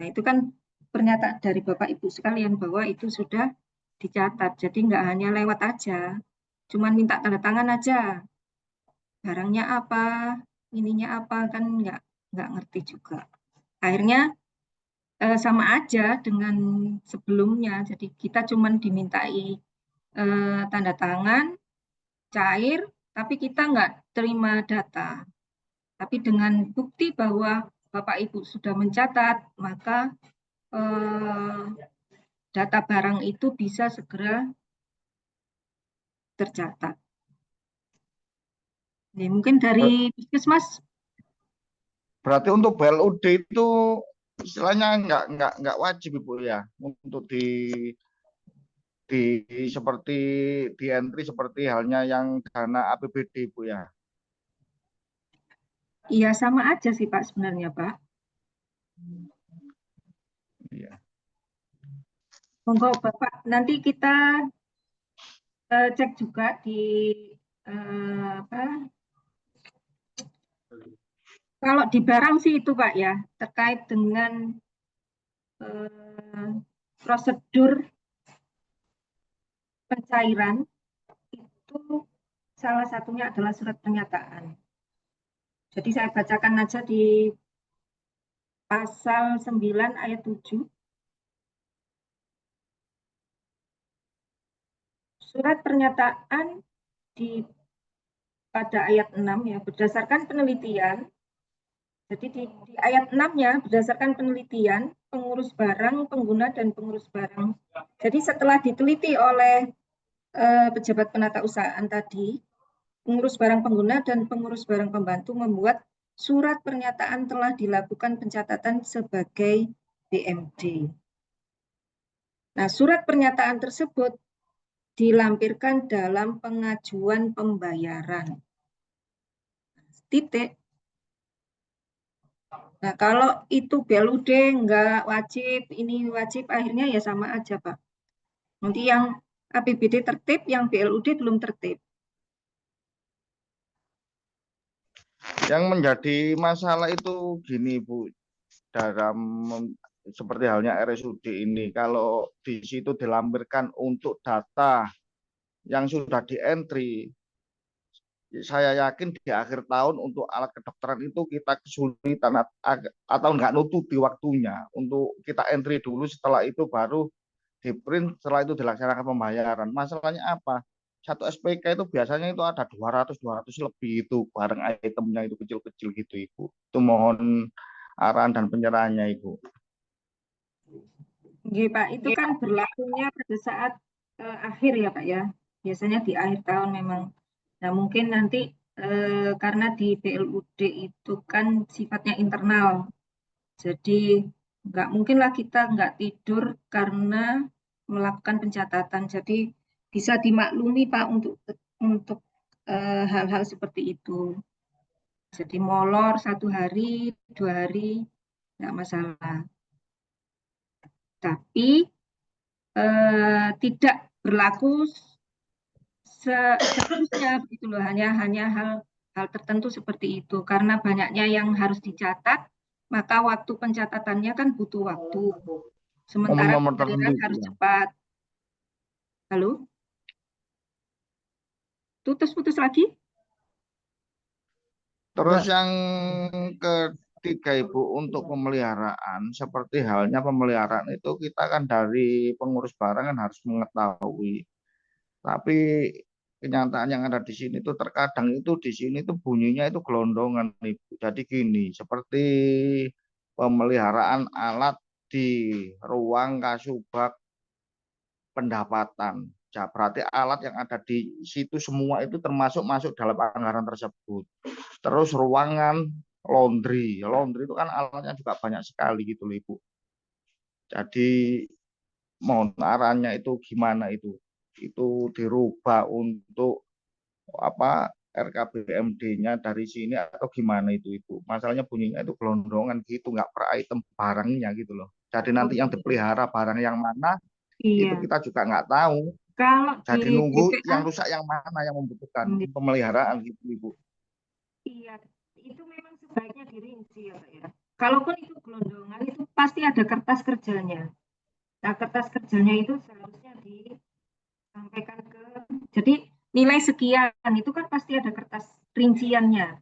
Nah, itu kan pernyataan dari Bapak Ibu sekalian bahwa itu sudah dicatat. Jadi nggak hanya lewat aja, cuman minta tanda tangan aja. Barangnya apa, ininya apa, kan nggak ngerti juga. Akhirnya sama aja dengan sebelumnya. Jadi kita cuman dimintai tanda tangan, cair, tapi kita nggak terima data. Tapi dengan bukti bahwa Bapak Ibu sudah mencatat, maka data barang itu bisa segera tercatat. Ya, mungkin dari Puskesmas. Berarti untuk BLUD itu istilahnya nggak wajib Ibu ya untuk seperti di entry seperti halnya yang dana APBD Ibu ya. Iya, sama aja sih Pak sebenarnya Pak. Iya. Monggo Bapak, nanti kita cek juga di Kalau di barang sih itu Pak ya, terkait dengan prosedur pencairan itu salah satunya adalah surat pernyataan. Jadi saya bacakan aja di pasal 9 ayat 7. Surat pernyataan pada ayat 6 ya, berdasarkan penelitian. Jadi di ayat 6-nya berdasarkan penelitian pengurus barang, pengguna dan pengurus barang. Jadi setelah diteliti oleh pejabat penata usahaan tadi, pengurus barang pengguna dan pengurus barang pembantu membuat surat pernyataan telah dilakukan pencatatan sebagai BMD. Nah, surat pernyataan tersebut dilampirkan dalam pengajuan pembayaran. Titik. Nah, kalau itu BLUD enggak wajib, ini wajib, akhirnya ya sama aja, Pak. Nanti yang APBD tertib, yang BLUD belum tertib. Yang menjadi masalah itu gini Bu, dalam seperti halnya RSUD ini, kalau di situ dilampirkan untuk data yang sudah di-entry, saya yakin di akhir tahun untuk alat kedokteran itu kita kesulitan atau nggak nutupi waktunya untuk kita entry dulu, setelah itu baru di print, setelah itu dilaksanakan pembayaran. Masalahnya apa? Satu SPK itu biasanya itu ada 200 lebih itu barang itemnya itu kecil-kecil gitu Ibu. Itu mohon arahan dan penyerahannya Ibu. Oke, Pak, itu kan berlakunya pada saat akhir ya Pak ya. Biasanya di akhir tahun memang. Nah, mungkin nanti karena di BLUD itu kan sifatnya internal. Jadi nggak mungkinlah kita nggak tidur karena melakukan pencatatan. Jadi bisa dimaklumi Pak untuk hal-hal seperti itu. Jadi molor 1 hari, 2 hari, nggak masalah. Tapi tidak berlaku seterusnya begitu loh, hanya hal tertentu seperti itu. Karena banyaknya yang harus dicatat, maka waktu pencatatannya kan butuh waktu. Sementara Momen-momen tertentu pembayaran harus ya. cepat. Halo? Putus lagi? Terus yang ketiga Ibu, untuk pemeliharaan, seperti halnya pemeliharaan itu kita kan dari pengurus barang kan harus mengetahui. Tapi kenyataan yang ada di sini itu terkadang itu di sini itu bunyinya itu gelondongan Ibu. Jadi gini, seperti pemeliharaan alat di ruang kasubag pendapatan. Ya, berarti alat yang ada di situ semua itu termasuk masuk dalam anggaran tersebut. Terus ruangan laundry. Laundry itu kan alatnya juga banyak sekali gitu loh Ibu. Jadi mohon arahannya itu gimana itu? Itu dirubah untuk apa RKBMD-nya dari sini atau gimana itu Ibu? Masalahnya bunyinya itu gelondongan gitu, nggak per item barangnya gitu loh. Jadi nanti yang dipelihara barang yang mana itu kita juga nggak tahu. Kalau jadi di nunggu BPA, yang rusak yang mana yang membutuhkan pemeliharaan gitu Ibu. Iya, itu memang sebaiknya dirinci ya Pak ya. Kalaupun itu gelondongan itu pasti ada kertas kerjanya. Nah, kertas kerjanya itu seharusnya disampaikan jadi nilai sekian itu kan pasti ada kertas rinciannya.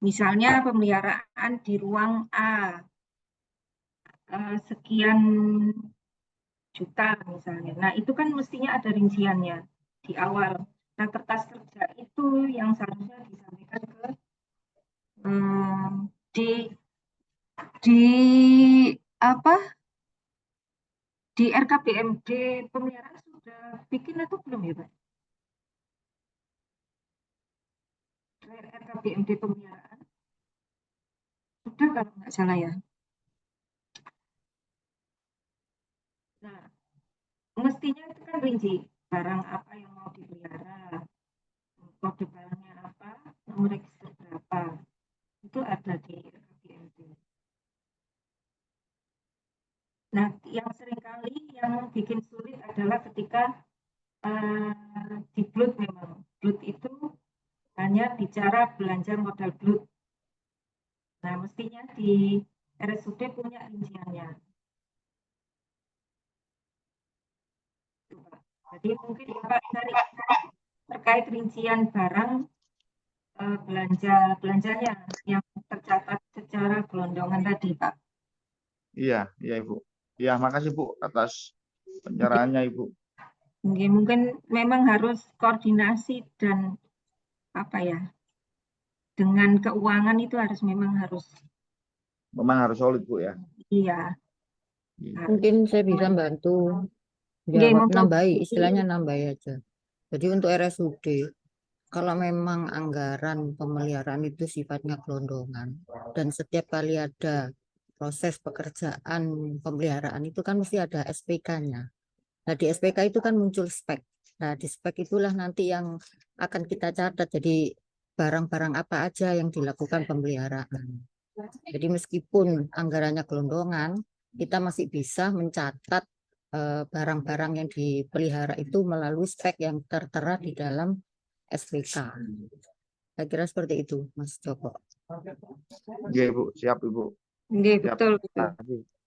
Misalnya pemeliharaan di ruang A, sekian juta misalnya. Nah, itu kan mestinya ada rinciannya di awal. Nah, kertas kerja itu yang seharusnya disampaikan ke di apa? Di RKBMD pemeliharaan sudah bikin atau belum ya, Pak? RKBMD pemeliharaan sudah kalau nggak salah ya. Nah, mestinya itu kan rinci barang apa yang mau dipelihara, kode barangnya apa, nomor register berapa, itu ada di RKBMD. Nah, yang seringkali yang bikin sulit adalah ketika di BLUD memang. BLUD itu hanya bicara belanja modal BLUD. Nah, mestinya di RSUD punya rinciannya. Jadi mungkin Bapak cari terkait rincian barang belanjanya yang tercatat secara gelondongan tadi, Pak. Iya, iya Ibu. Iya, makasih Bu atas pencerahannya Ibu. Mungkin memang harus koordinasi dan apa ya, dengan keuangan itu memang harus solid Bu ya. iya. Mungkin saya bisa bantu Nggih, jawab, monggo. nambahi, istilahnya nambahi aja. Jadi untuk RSUD, kalau memang anggaran pemeliharaan itu sifatnya gelondongan dan setiap kali ada proses pekerjaan pemeliharaan itu kan mesti ada SPK-nya. Nah, di SPK itu kan muncul spek. Nah, di spek itulah nanti yang akan kita catat. Jadi barang-barang apa aja yang dilakukan pemeliharaan. Jadi meskipun anggarannya gelondongan, kita masih bisa mencatat barang-barang yang dipelihara itu melalui spek yang tertera di dalam SPK. Saya kira seperti itu, Mas Joko. Iya Ibu, siap Ibu. Nggih, Siap. betul.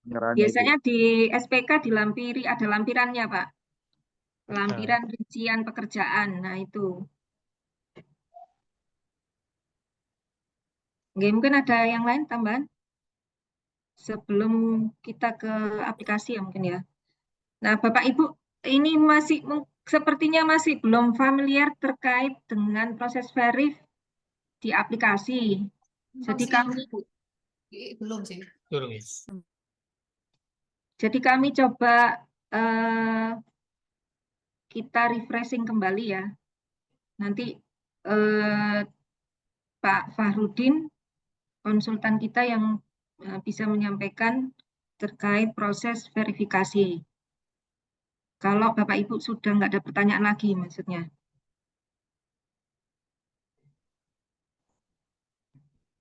Penyerahannya, Biasanya Ibu. di SPK dilampiri, ada lampirannya, Pak. Lampiran rincian pekerjaan. Nah, itu. Nggih, mungkin ada yang lain tambahan? Sebelum kita ke aplikasi ya mungkin ya. Nah, Bapak Ibu, ini sepertinya masih belum familiar terkait dengan proses verif di aplikasi. Jadi belum sih. Jadi kami coba kita refreshing kembali ya. Nanti Pak Fahrudin, konsultan kita yang bisa menyampaikan terkait proses verifikasi. Kalau Bapak Ibu sudah nggak ada pertanyaan lagi maksudnya.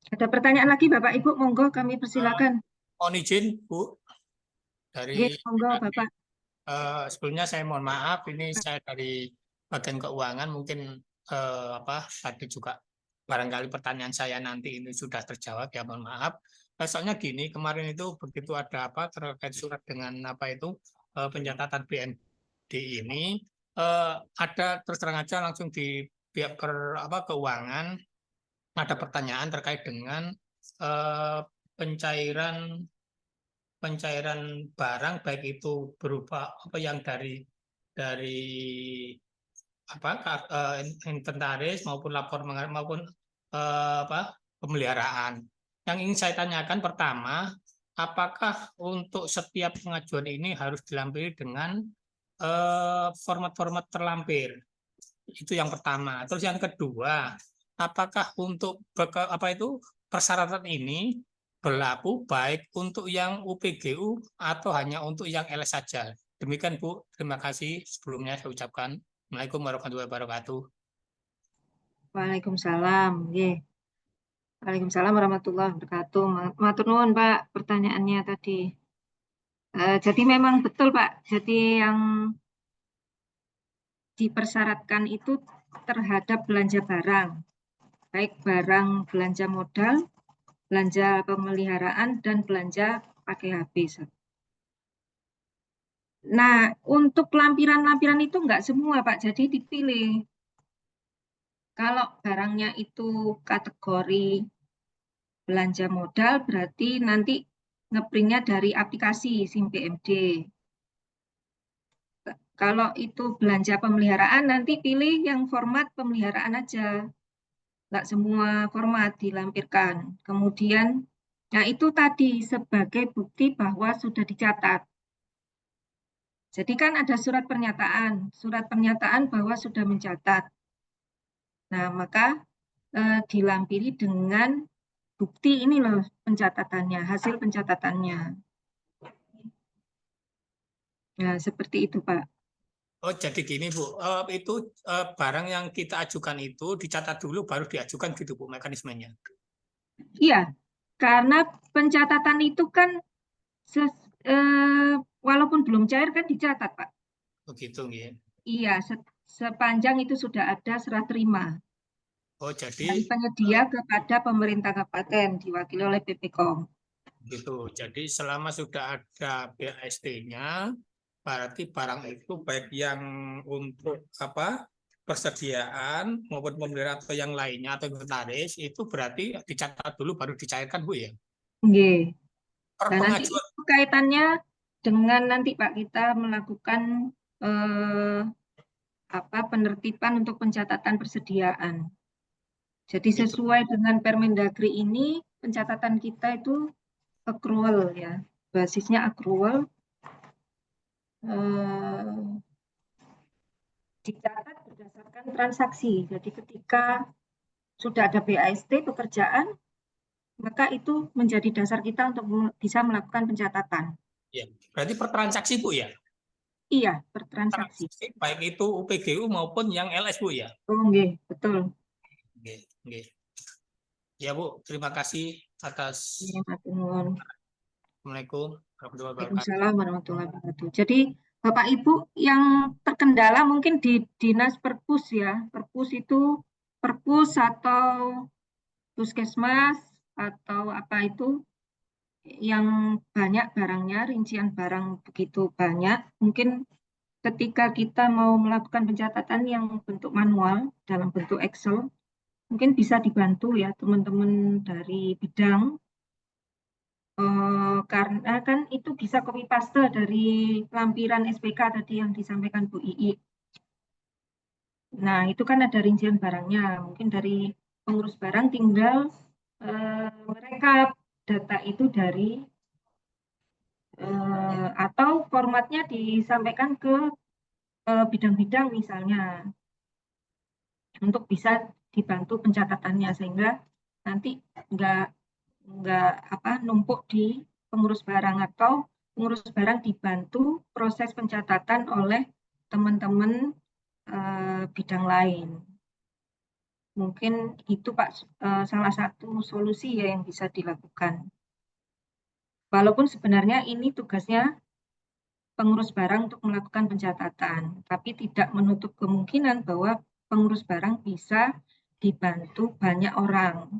Ada pertanyaan lagi Bapak Ibu, monggo kami persilakan. Mohon izin Bu, dari monggo Bapak. Sebelumnya saya mohon maaf, ini saya dari bagian keuangan mungkin tadi juga barangkali pertanyaan saya nanti ini sudah terjawab ya, mohon maaf. Soalnya gini, kemarin itu begitu ada terkait surat dengan pencatatan BND ini ada terus terang aja langsung di pihak keuangan ada pertanyaan terkait dengan pencairan barang baik itu berupa yang dari inventaris maupun lapor maupun pemeliharaan. Yang ingin saya tanyakan pertama, apakah untuk setiap pengajuan ini harus dilampiri dengan format-format terlampir? Itu yang pertama. Terus yang kedua, apakah untuk persyaratan ini berlaku baik untuk yang UPGU atau hanya untuk yang LS saja? Demikian Bu, terima kasih sebelumnya saya ucapkan. Assalamualaikum warahmatullahi wabarakatuh. Waalaikumsalam. Waalaikumsalam warahmatullahi wabarakatuh. Matur nuwun Pak pertanyaannya tadi. Jadi memang betul Pak. Jadi yang dipersyaratkan itu terhadap belanja barang, baik barang belanja modal, belanja pemeliharaan, dan belanja pakai habis. Nah, untuk lampiran-lampiran itu enggak semua Pak, jadi dipilih. Kalau barangnya itu kategori belanja modal, berarti nanti ngeprintnya dari aplikasi SIM BMD. Kalau itu belanja pemeliharaan, nanti pilih yang format pemeliharaan aja. Nggak semua format dilampirkan. Kemudian, nah itu tadi sebagai bukti bahwa sudah dicatat. Jadi kan ada surat pernyataan bahwa sudah mencatat. Nah, maka dilampiri dengan bukti ini loh pencatatannya, hasil pencatatannya. Nah, seperti itu Pak. Oh, jadi gini Bu, itu barang yang kita ajukan itu dicatat dulu baru diajukan gitu Bu mekanismenya? Iya, karena pencatatan itu kan walaupun belum cair kan dicatat Pak. Begitu ya? Iya, sepanjang itu sudah ada serah terima. Oh, dari jadi penyedia kepada pemerintah kabupaten diwakili oleh BPKOM. gitu. Jadi selama sudah ada BAST-nya, berarti barang itu baik yang untuk apa persediaan maupun pembelian atau yang lainnya atau inventaris itu berarti dicatat dulu baru dicairkan Bu ya. Nggih. Per Nah, nanti pengajuan itu kaitannya dengan nanti Pak kita melakukan penertiban untuk pencatatan persediaan. Jadi Gitu. sesuai dengan Permendagri ini pencatatan kita itu accrual ya, basisnya accrual, dicatat berdasarkan transaksi. Jadi ketika sudah ada BAST pekerjaan, maka itu menjadi dasar kita untuk bisa melakukan pencatatan. Ya, berarti per transaksi Bu ya. Iya, per transaksi. Baik itu UPGU maupun yang LS Bu ya. Oh, nggih, betul. Nggih, nggih. Ya Bu, terima kasih atas. Iya, matur nuwun. Assalamualaikum warahmatullahi wabarakatuh. Waalaikumsalam warahmatullahi wabarakatuh. Jadi Bapak Ibu yang terkendala mungkin di dinas perpus ya, perpus atau puskesmas atau apa itu yang banyak barangnya, rincian barang begitu banyak, mungkin ketika kita mau melakukan pencatatan yang bentuk manual dalam bentuk Excel, mungkin bisa dibantu ya teman-teman dari bidang, karena kan itu bisa copy paste dari lampiran SPK tadi yang disampaikan Bu Ii. Nah, itu kan ada rincian barangnya, mungkin dari pengurus barang tinggal merekap data itu dari atau formatnya disampaikan ke bidang-bidang misalnya untuk bisa dibantu pencatatannya sehingga nanti nggak numpuk di pengurus barang atau pengurus barang dibantu proses pencatatan oleh teman-teman bidang lain. Mungkin itu Pak salah satu solusi ya yang bisa dilakukan. Walaupun sebenarnya ini tugasnya pengurus barang untuk melakukan pencatatan, tapi tidak menutup kemungkinan bahwa pengurus barang bisa dibantu banyak orang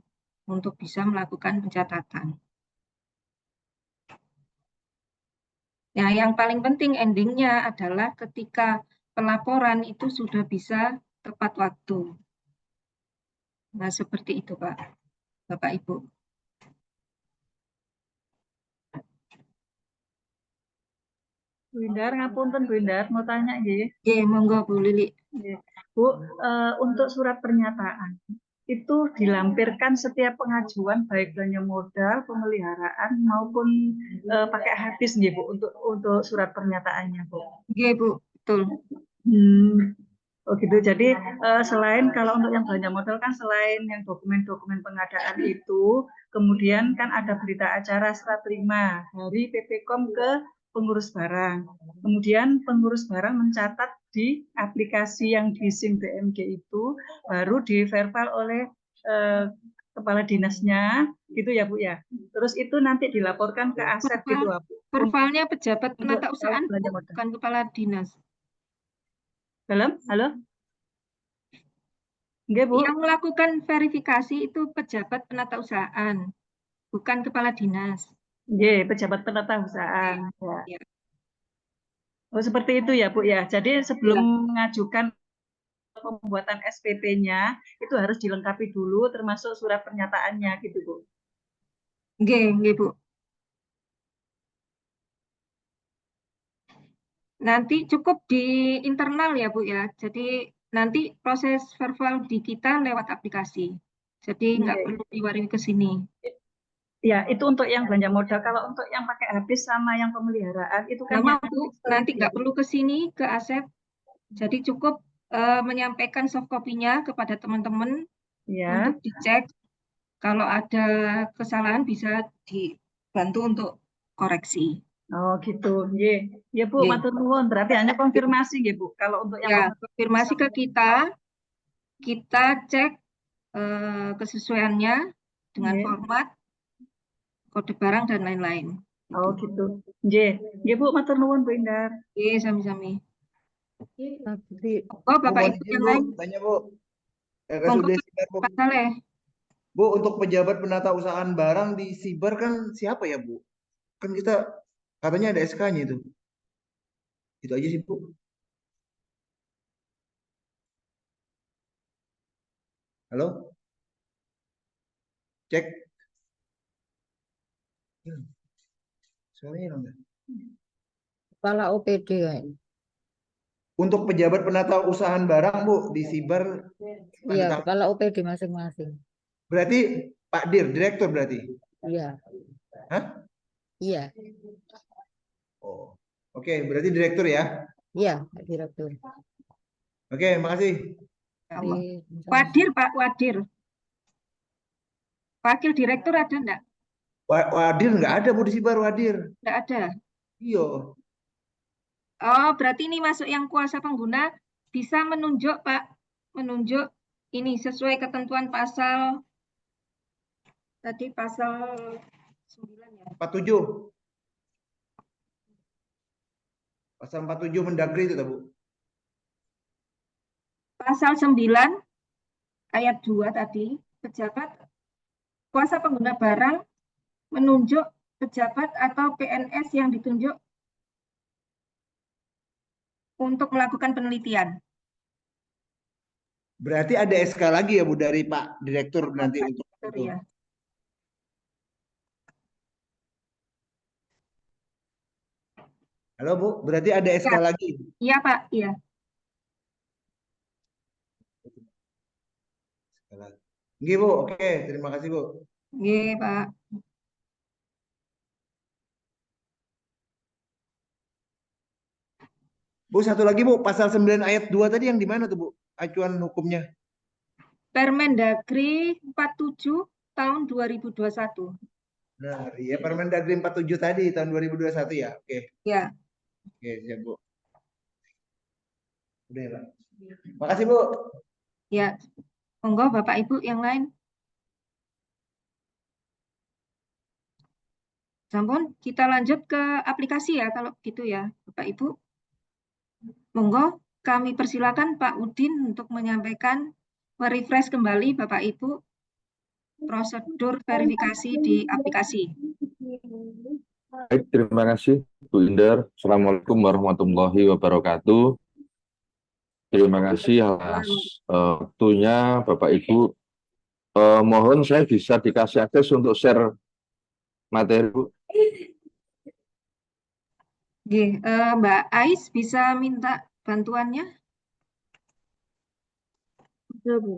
untuk bisa melakukan pencatatan. Nah, yang paling penting endingnya adalah ketika pelaporan itu sudah bisa tepat waktu. Nah, seperti itu Pak, Bapak Ibu. Bu Indar, ngapunten Bu Indar, mau tanya nggih. Nggih, monggo Bu Lili. Bu, untuk surat pernyataan itu dilampirkan setiap pengajuan baik belanja modal, pemeliharaan maupun pakai hadis nggih Bu untuk surat pernyataannya Bu. Nggih Bu, betul. Oh gitu. Jadi selain kalau untuk yang belanja modal kan selain yang dokumen-dokumen pengadaan itu, kemudian kan ada berita acara serah terima dari PPKOM ke pengurus barang. Kemudian pengurus barang mencatat di aplikasi yang di SIM BMG itu, baru diverbal oleh kepala dinasnya, gitu ya Bu ya. Terus itu nanti dilaporkan ke aset gitu Bu. Verbalnya pejabat penata usahaan bukan kepala dinas. Halo? Nggih, Bu. Yang melakukan verifikasi itu pejabat penata usahaan, bukan kepala dinas. Nggih, pejabat penata usahaan. Ya. Oh, seperti itu ya, Bu ya. Jadi sebelum mengajukan pembuatan SPT-nya itu harus dilengkapi dulu termasuk surat pernyataannya gitu, Bu. Nggih, Bu. Nanti cukup di internal ya, Bu ya. Jadi nanti proses verbal di kita lewat aplikasi. Jadi nggak perlu diwaring ke sini. Ya, itu untuk yang belanja modal. Kalau untuk yang pakai habis sama yang pemeliharaan itu kan Sama, Bu, nanti nggak perlu ke sini, ke aset. Jadi cukup menyampaikan soft copy-nya kepada teman-teman untuk dicek. Kalau ada kesalahan bisa dibantu untuk koreksi. Oh gitu, ya Bu, matur nuwun. Berarti hanya konfirmasi ya Bu. Kalau untuk yang konfirmasi ke kita cek kesesuaiannya dengan format, kode barang dan lain-lain. Oh gitu, ya Bu, matur nuwun Bu Indar. Sami-sami. Oh Bapak Ibu yang lain. Tanya Bu, Monggo RSUD Sibar, Bu. Pak Saleh. Bu, untuk pejabat penata usahaan barang di Sibar kan siapa ya, Bu? Kan kita katanya ada SK-nya itu. Itu aja sih, Bu. Halo? Cek. Suaranya hilang nggak? Kepala OPD kayaknya. Untuk pejabat penata usahaan barang, Bu, di Sibar Iya, tanda tangan. kepala OPD masing-masing. Berarti Pak Dir, direktur berarti? Iya. Hah? Iya. Oh. Oke, berarti direktur ya? Iya, Pak Direktur. Oke, makasih. Wadir, Pak Wadir. Wakil direktur ada enggak? Wadir nggak ada, Bu, di Sibar, Wadir. Enggak ada. Iya. Oh, berarti ini masuk yang kuasa pengguna bisa menunjuk, Pak. Menunjuk ini sesuai ketentuan pasal tadi pasal 9 ya. 47. Pasal 47 Mendagri itu, Bu. Pasal 9 ayat 2 tadi, pejabat kuasa pengguna barang menunjuk pejabat atau PNS yang ditunjuk untuk melakukan penelitian. Berarti ada SK lagi ya, Bu, dari Pak Direktur nanti untuk itu. Ya. Halo, Bu, berarti ada SK Ya. lagi? Iya, Pak, iya. Nggih, Bu. Oke, terima kasih, Bu. Nggih, Pak. Bu, satu lagi, Bu, pasal 9 ayat 2 tadi yang di mana tuh, Bu? Acuan hukumnya. Permendagri 47 tahun 2021. Nah, iya Permendagri 47 tadi tahun 2021 ya. Oke. Ya. Oke, siap, Bu. Udah ya, Pak. Makasih, Bu. Ya. Monggo Bapak Ibu yang lain. Sampun, kita lanjut ke aplikasi ya kalau gitu ya, Bapak Ibu. Monggo kami persilakan Pak Udin untuk menyampaikan, merefresh kembali Bapak Ibu prosedur verifikasi di aplikasi. Baik, terima kasih Bu Indar. Assalamualaikum warahmatullahi wabarakatuh. Terima kasih atas waktunya Bapak Ibu. Mohon saya bisa dikasih akses untuk share materi, Bu. Mbak Ais bisa minta bantuannya? Sudah, Bu.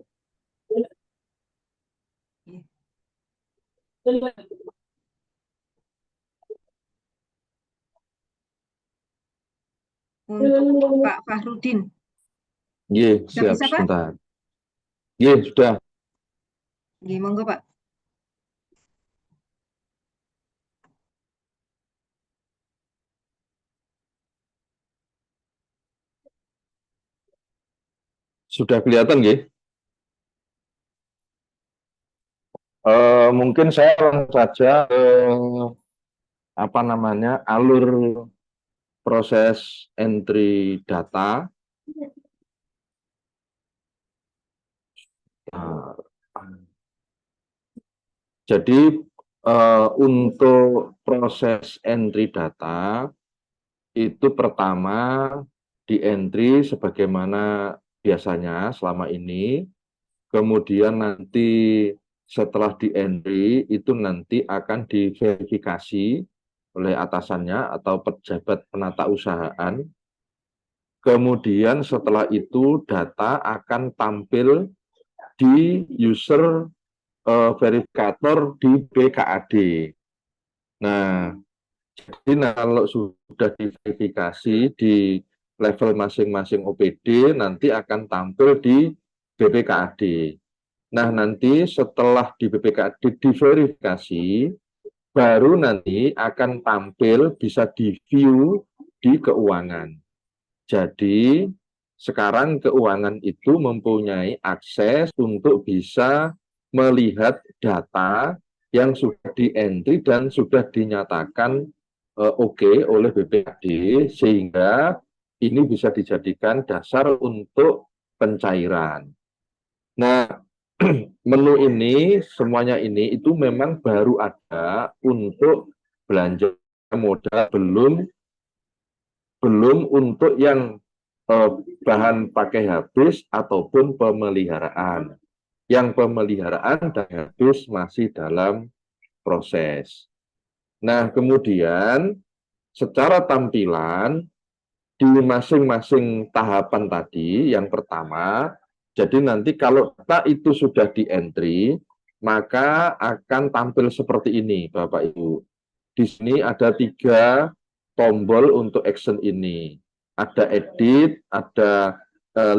Untuk Pak Fahrudin. Iya, siap, bisa, Pak? sebentar. Iya, sudah. Iya, monggo, Pak. Sudah kelihatan, nggih? Mungkin saya langsung saja apa namanya alur proses entry data. Jadi untuk proses entry data itu pertama di entry sebagaimana biasanya selama ini, kemudian nanti setelah di entry itu nanti akan diverifikasi oleh atasannya atau pejabat penata usahaan. Kemudian setelah itu data akan tampil di user verifikator di BKAD. Nah, jadi kalau sudah diverifikasi di level masing-masing OPD, nanti akan tampil di BPKAD. Nah, nanti setelah di BPKAD diverifikasi, baru nanti akan tampil bisa di-view di keuangan. Jadi, sekarang keuangan itu mempunyai akses untuk bisa melihat data yang sudah di-entry dan sudah dinyatakan oke oleh BPKAD, sehingga ini bisa dijadikan dasar untuk pencairan. Nah, menu ini semuanya ini itu memang baru ada untuk belanja modal, belum untuk yang bahan pakai habis ataupun pemeliharaan. Yang pemeliharaan dan habis masih dalam proses. Nah, kemudian secara tampilan di masing-masing tahapan tadi, yang pertama, jadi nanti kalau data itu sudah di entry, maka akan tampil seperti ini, Bapak Ibu. Di sini ada 3 tombol untuk action ini. Ada edit, ada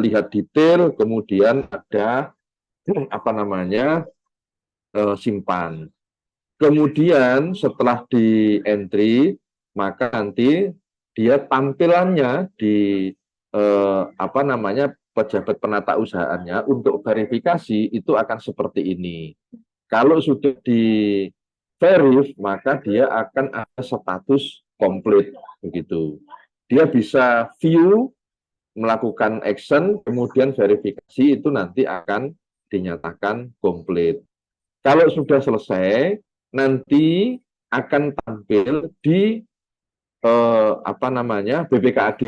lihat detail, kemudian ada simpan. Kemudian setelah di entry, maka nanti dia tampilannya di pejabat penata usahanya untuk verifikasi itu akan seperti ini. Kalau sudah di verif, maka dia akan ada status komplit begitu. Dia bisa view, melakukan action, kemudian verifikasi itu nanti akan dinyatakan komplit. Kalau sudah selesai, nanti akan tampil di BPKAD,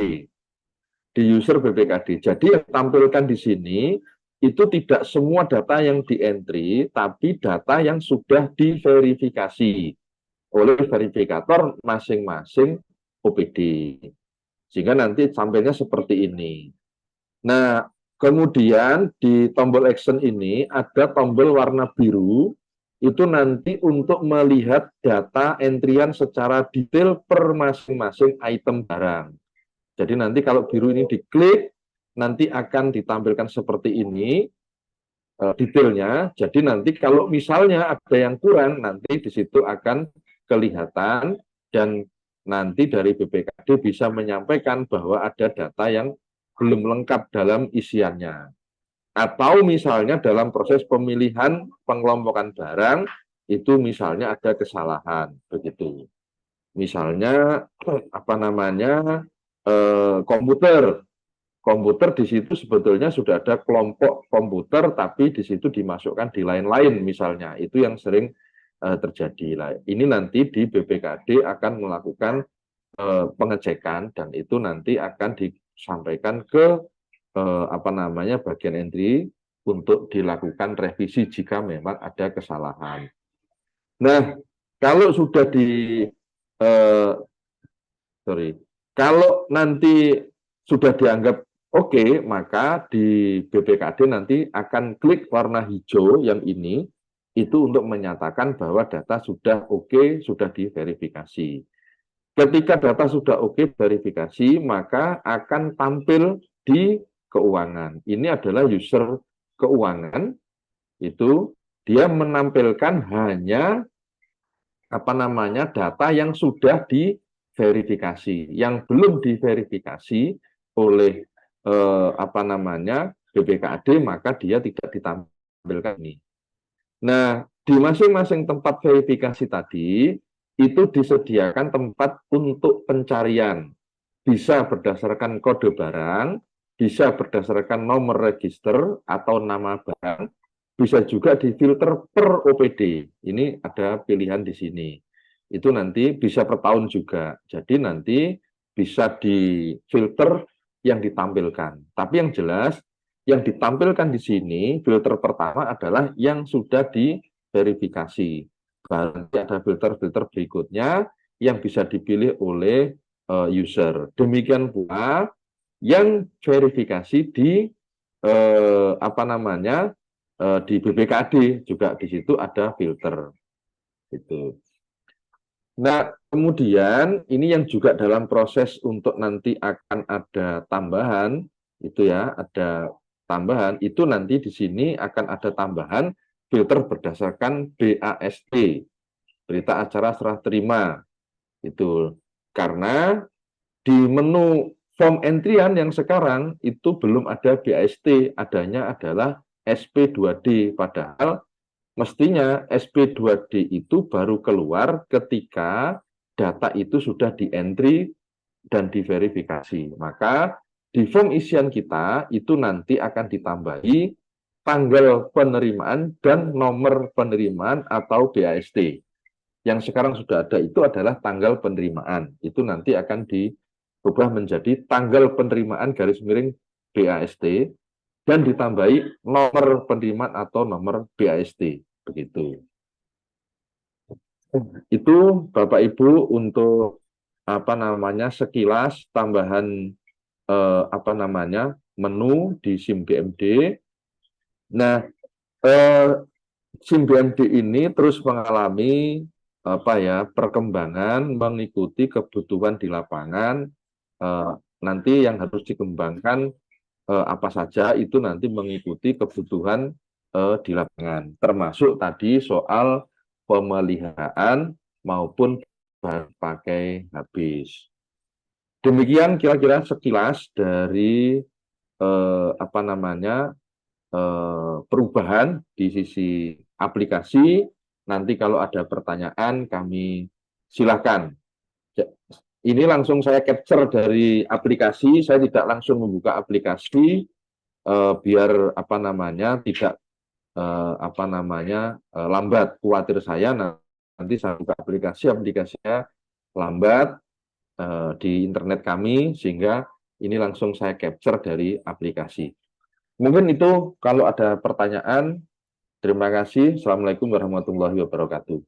di user BPKAD. Jadi yang tampilkan di sini itu tidak semua data yang di entry, tapi data yang sudah diverifikasi oleh verifikator masing-masing OPD. Sehingga nanti tampilnya seperti ini. Nah, kemudian di tombol action ini ada tombol warna biru, itu nanti untuk melihat data entrian secara detail per masing-masing item barang. Jadi nanti kalau biru ini diklik, nanti akan ditampilkan seperti ini detailnya. Jadi nanti kalau misalnya ada yang kurang, nanti di situ akan kelihatan dan nanti dari BPKD bisa menyampaikan bahwa ada data yang belum lengkap dalam isiannya. Atau misalnya dalam proses pemilihan pengelompokan barang, itu misalnya ada kesalahan, begitu. Misalnya, komputer di situ sebetulnya sudah ada kelompok komputer, tapi di situ dimasukkan di lain-lain misalnya. Itu yang sering terjadi. Ini nanti di BPKD akan melakukan pengecekan dan itu nanti akan disampaikan ke bagian entry untuk dilakukan revisi jika memang ada kesalahan. Nah, kalau sudah kalau nanti sudah dianggap oke, maka di BPKD nanti akan klik warna hijau yang ini, itu untuk menyatakan bahwa data sudah oke, sudah diverifikasi. Ketika data sudah oke verifikasi, maka akan tampil di keuangan. Ini adalah user keuangan, itu dia menampilkan hanya data yang sudah diverifikasi, yang belum diverifikasi oleh BPKAD, maka dia tidak ditampilkan ini. Nah, di masing-masing tempat verifikasi tadi itu disediakan tempat untuk pencarian, bisa berdasarkan kode barang, bisa berdasarkan nomor register atau nama barang, bisa juga difilter per OPD. Ini ada pilihan di sini. Itu nanti bisa per tahun juga. Jadi nanti bisa difilter yang ditampilkan. Tapi yang jelas, yang ditampilkan di sini, filter pertama adalah yang sudah diverifikasi. Nanti ada filter-filter berikutnya yang bisa dipilih oleh user. Demikian pula yang verifikasi di di BPKAD juga di situ ada filter. Itu. Nah, kemudian ini yang juga dalam proses untuk nanti akan ada tambahan, itu ya, ada tambahan, itu nanti di sini akan ada tambahan filter berdasarkan BAST, berita acara serah terima. Itu karena di menu form entrian yang sekarang itu belum ada BAST, adanya adalah SP2D, padahal mestinya SP2D itu baru keluar ketika data itu sudah di-entry dan diverifikasi. Maka di form isian kita itu nanti akan ditambahi tanggal penerimaan dan nomor penerimaan atau BAST. Yang sekarang sudah ada itu adalah tanggal penerimaan. Itu nanti akan diubah menjadi tanggal penerimaan garis miring BAST dan ditambahi nomor penerimaan atau nomor BAST. Begitu. Itu Bapak Ibu untuk sekilas tambahan menu di SIM BMD. Nah, SIM BMD ini terus mengalami perkembangan mengikuti kebutuhan di lapangan. Nanti yang harus dikembangkan apa saja itu nanti mengikuti kebutuhan di lapangan, termasuk tadi soal pemeliharaan maupun bahan pakai habis. Demikian kira-kira sekilas dari perubahan di sisi aplikasi. Nanti kalau ada pertanyaan kami silakan. Ini langsung saya capture dari aplikasi, saya tidak langsung membuka aplikasi biar tidak lambat. Khawatir saya nanti saya buka aplikasinya lambat di internet kami, sehingga ini langsung saya capture dari aplikasi. Mungkin itu kalau ada pertanyaan. Terima kasih. Assalamualaikum warahmatullahi wabarakatuh.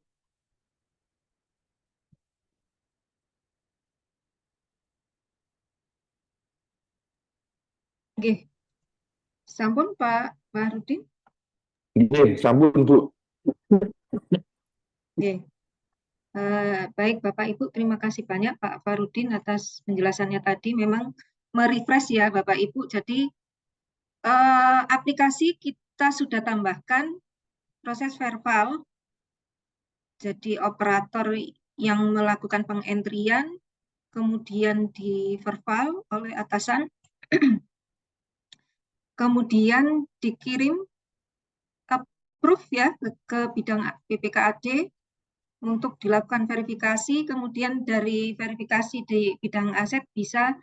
Oke. Sampun Pak Farudin? Oke, sampun Bu. Oke. Baik Bapak Ibu, terima kasih banyak Pak Farudin atas penjelasannya tadi. Memang merefresh ya Bapak Ibu. Jadi aplikasi kita sudah tambahkan proses verbal. Jadi operator yang melakukan pengentrian kemudian di verbal oleh atasan, kemudian dikirim approve ya ke bidang PPKAD untuk dilakukan verifikasi, kemudian dari verifikasi di bidang aset bisa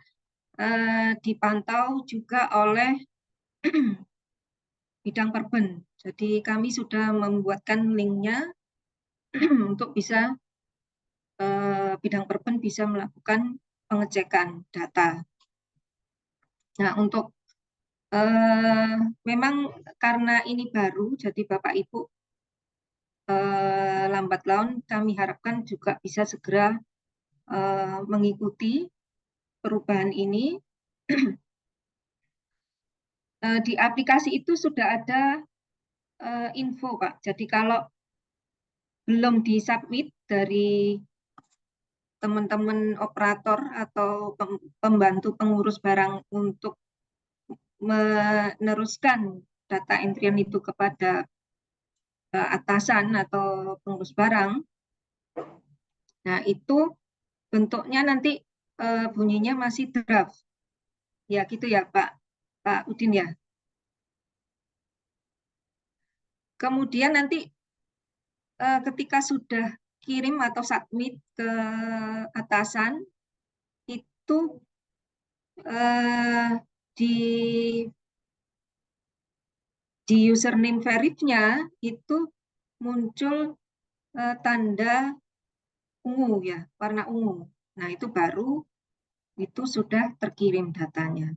dipantau juga oleh bidang perben. Jadi kami sudah membuatkan linknya untuk bisa bidang perben bisa melakukan pengecekan data. Nah, untuk memang karena ini baru, jadi Bapak Ibu lambat laun kami harapkan juga bisa segera mengikuti perubahan ini. Di aplikasi itu sudah ada info Pak. Jadi kalau belum disubmit dari teman-teman operator atau pembantu pengurus barang untuk meneruskan data entrian itu kepada atasan atau pengurus barang. Nah, itu bentuknya nanti bunyinya masih draft. Ya, gitu ya, Pak Udin ya. Kemudian nanti ketika sudah kirim atau submit ke atasan, itu di username verifnya itu muncul tanda ungu ya, warna ungu. Nah, itu baru itu sudah terkirim datanya.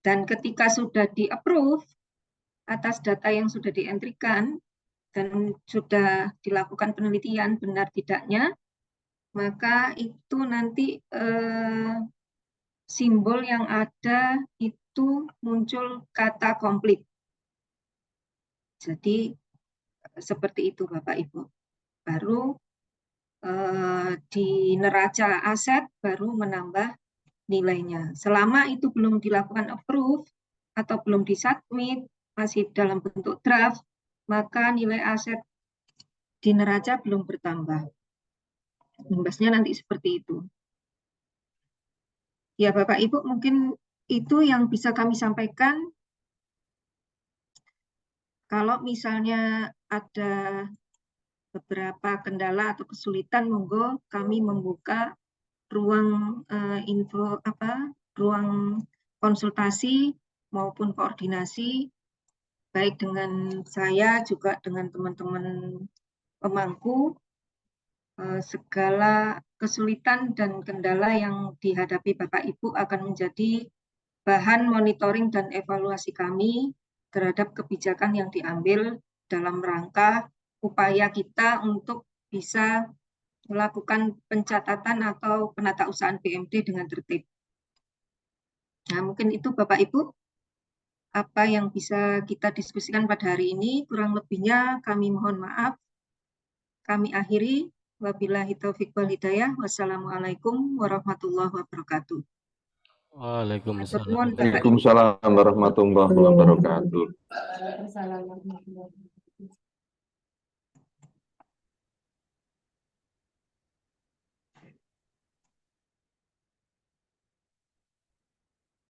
Dan ketika sudah di-approve atas data yang sudah dientrikan dan sudah dilakukan penelitian benar tidaknya, maka itu nanti simbol yang ada itu muncul kata komplit. Jadi seperti itu Bapak Ibu. Baru di neraca aset baru menambah nilainya. Selama itu belum dilakukan approve atau belum disubmit, masih dalam bentuk draft, maka nilai aset di neraca belum bertambah. Imbasnya nanti seperti itu. Ya Bapak Ibu, mungkin itu yang bisa kami sampaikan. Kalau misalnya ada beberapa kendala atau kesulitan, monggo kami membuka ruang ruang konsultasi maupun koordinasi baik dengan saya juga dengan teman-teman pemangku, segala kesulitan dan kendala yang dihadapi Bapak Ibu akan menjadi bahan monitoring dan evaluasi kami terhadap kebijakan yang diambil dalam rangka upaya kita untuk bisa melakukan pencatatan atau penatausahaan PMD dengan tertib. Nah, mungkin itu Bapak Ibu apa yang bisa kita diskusikan pada hari ini. Kurang lebihnya kami mohon maaf. Kami akhiri. Wabillahi taufiq wal hidayah. Wassalamualaikum warahmatullahi wabarakatuh. Waalaikumsalam. Waalaikumsalam warahmatullahi wabarakatuh. Waalaikumsalam warahmatullahi wabarakatuh.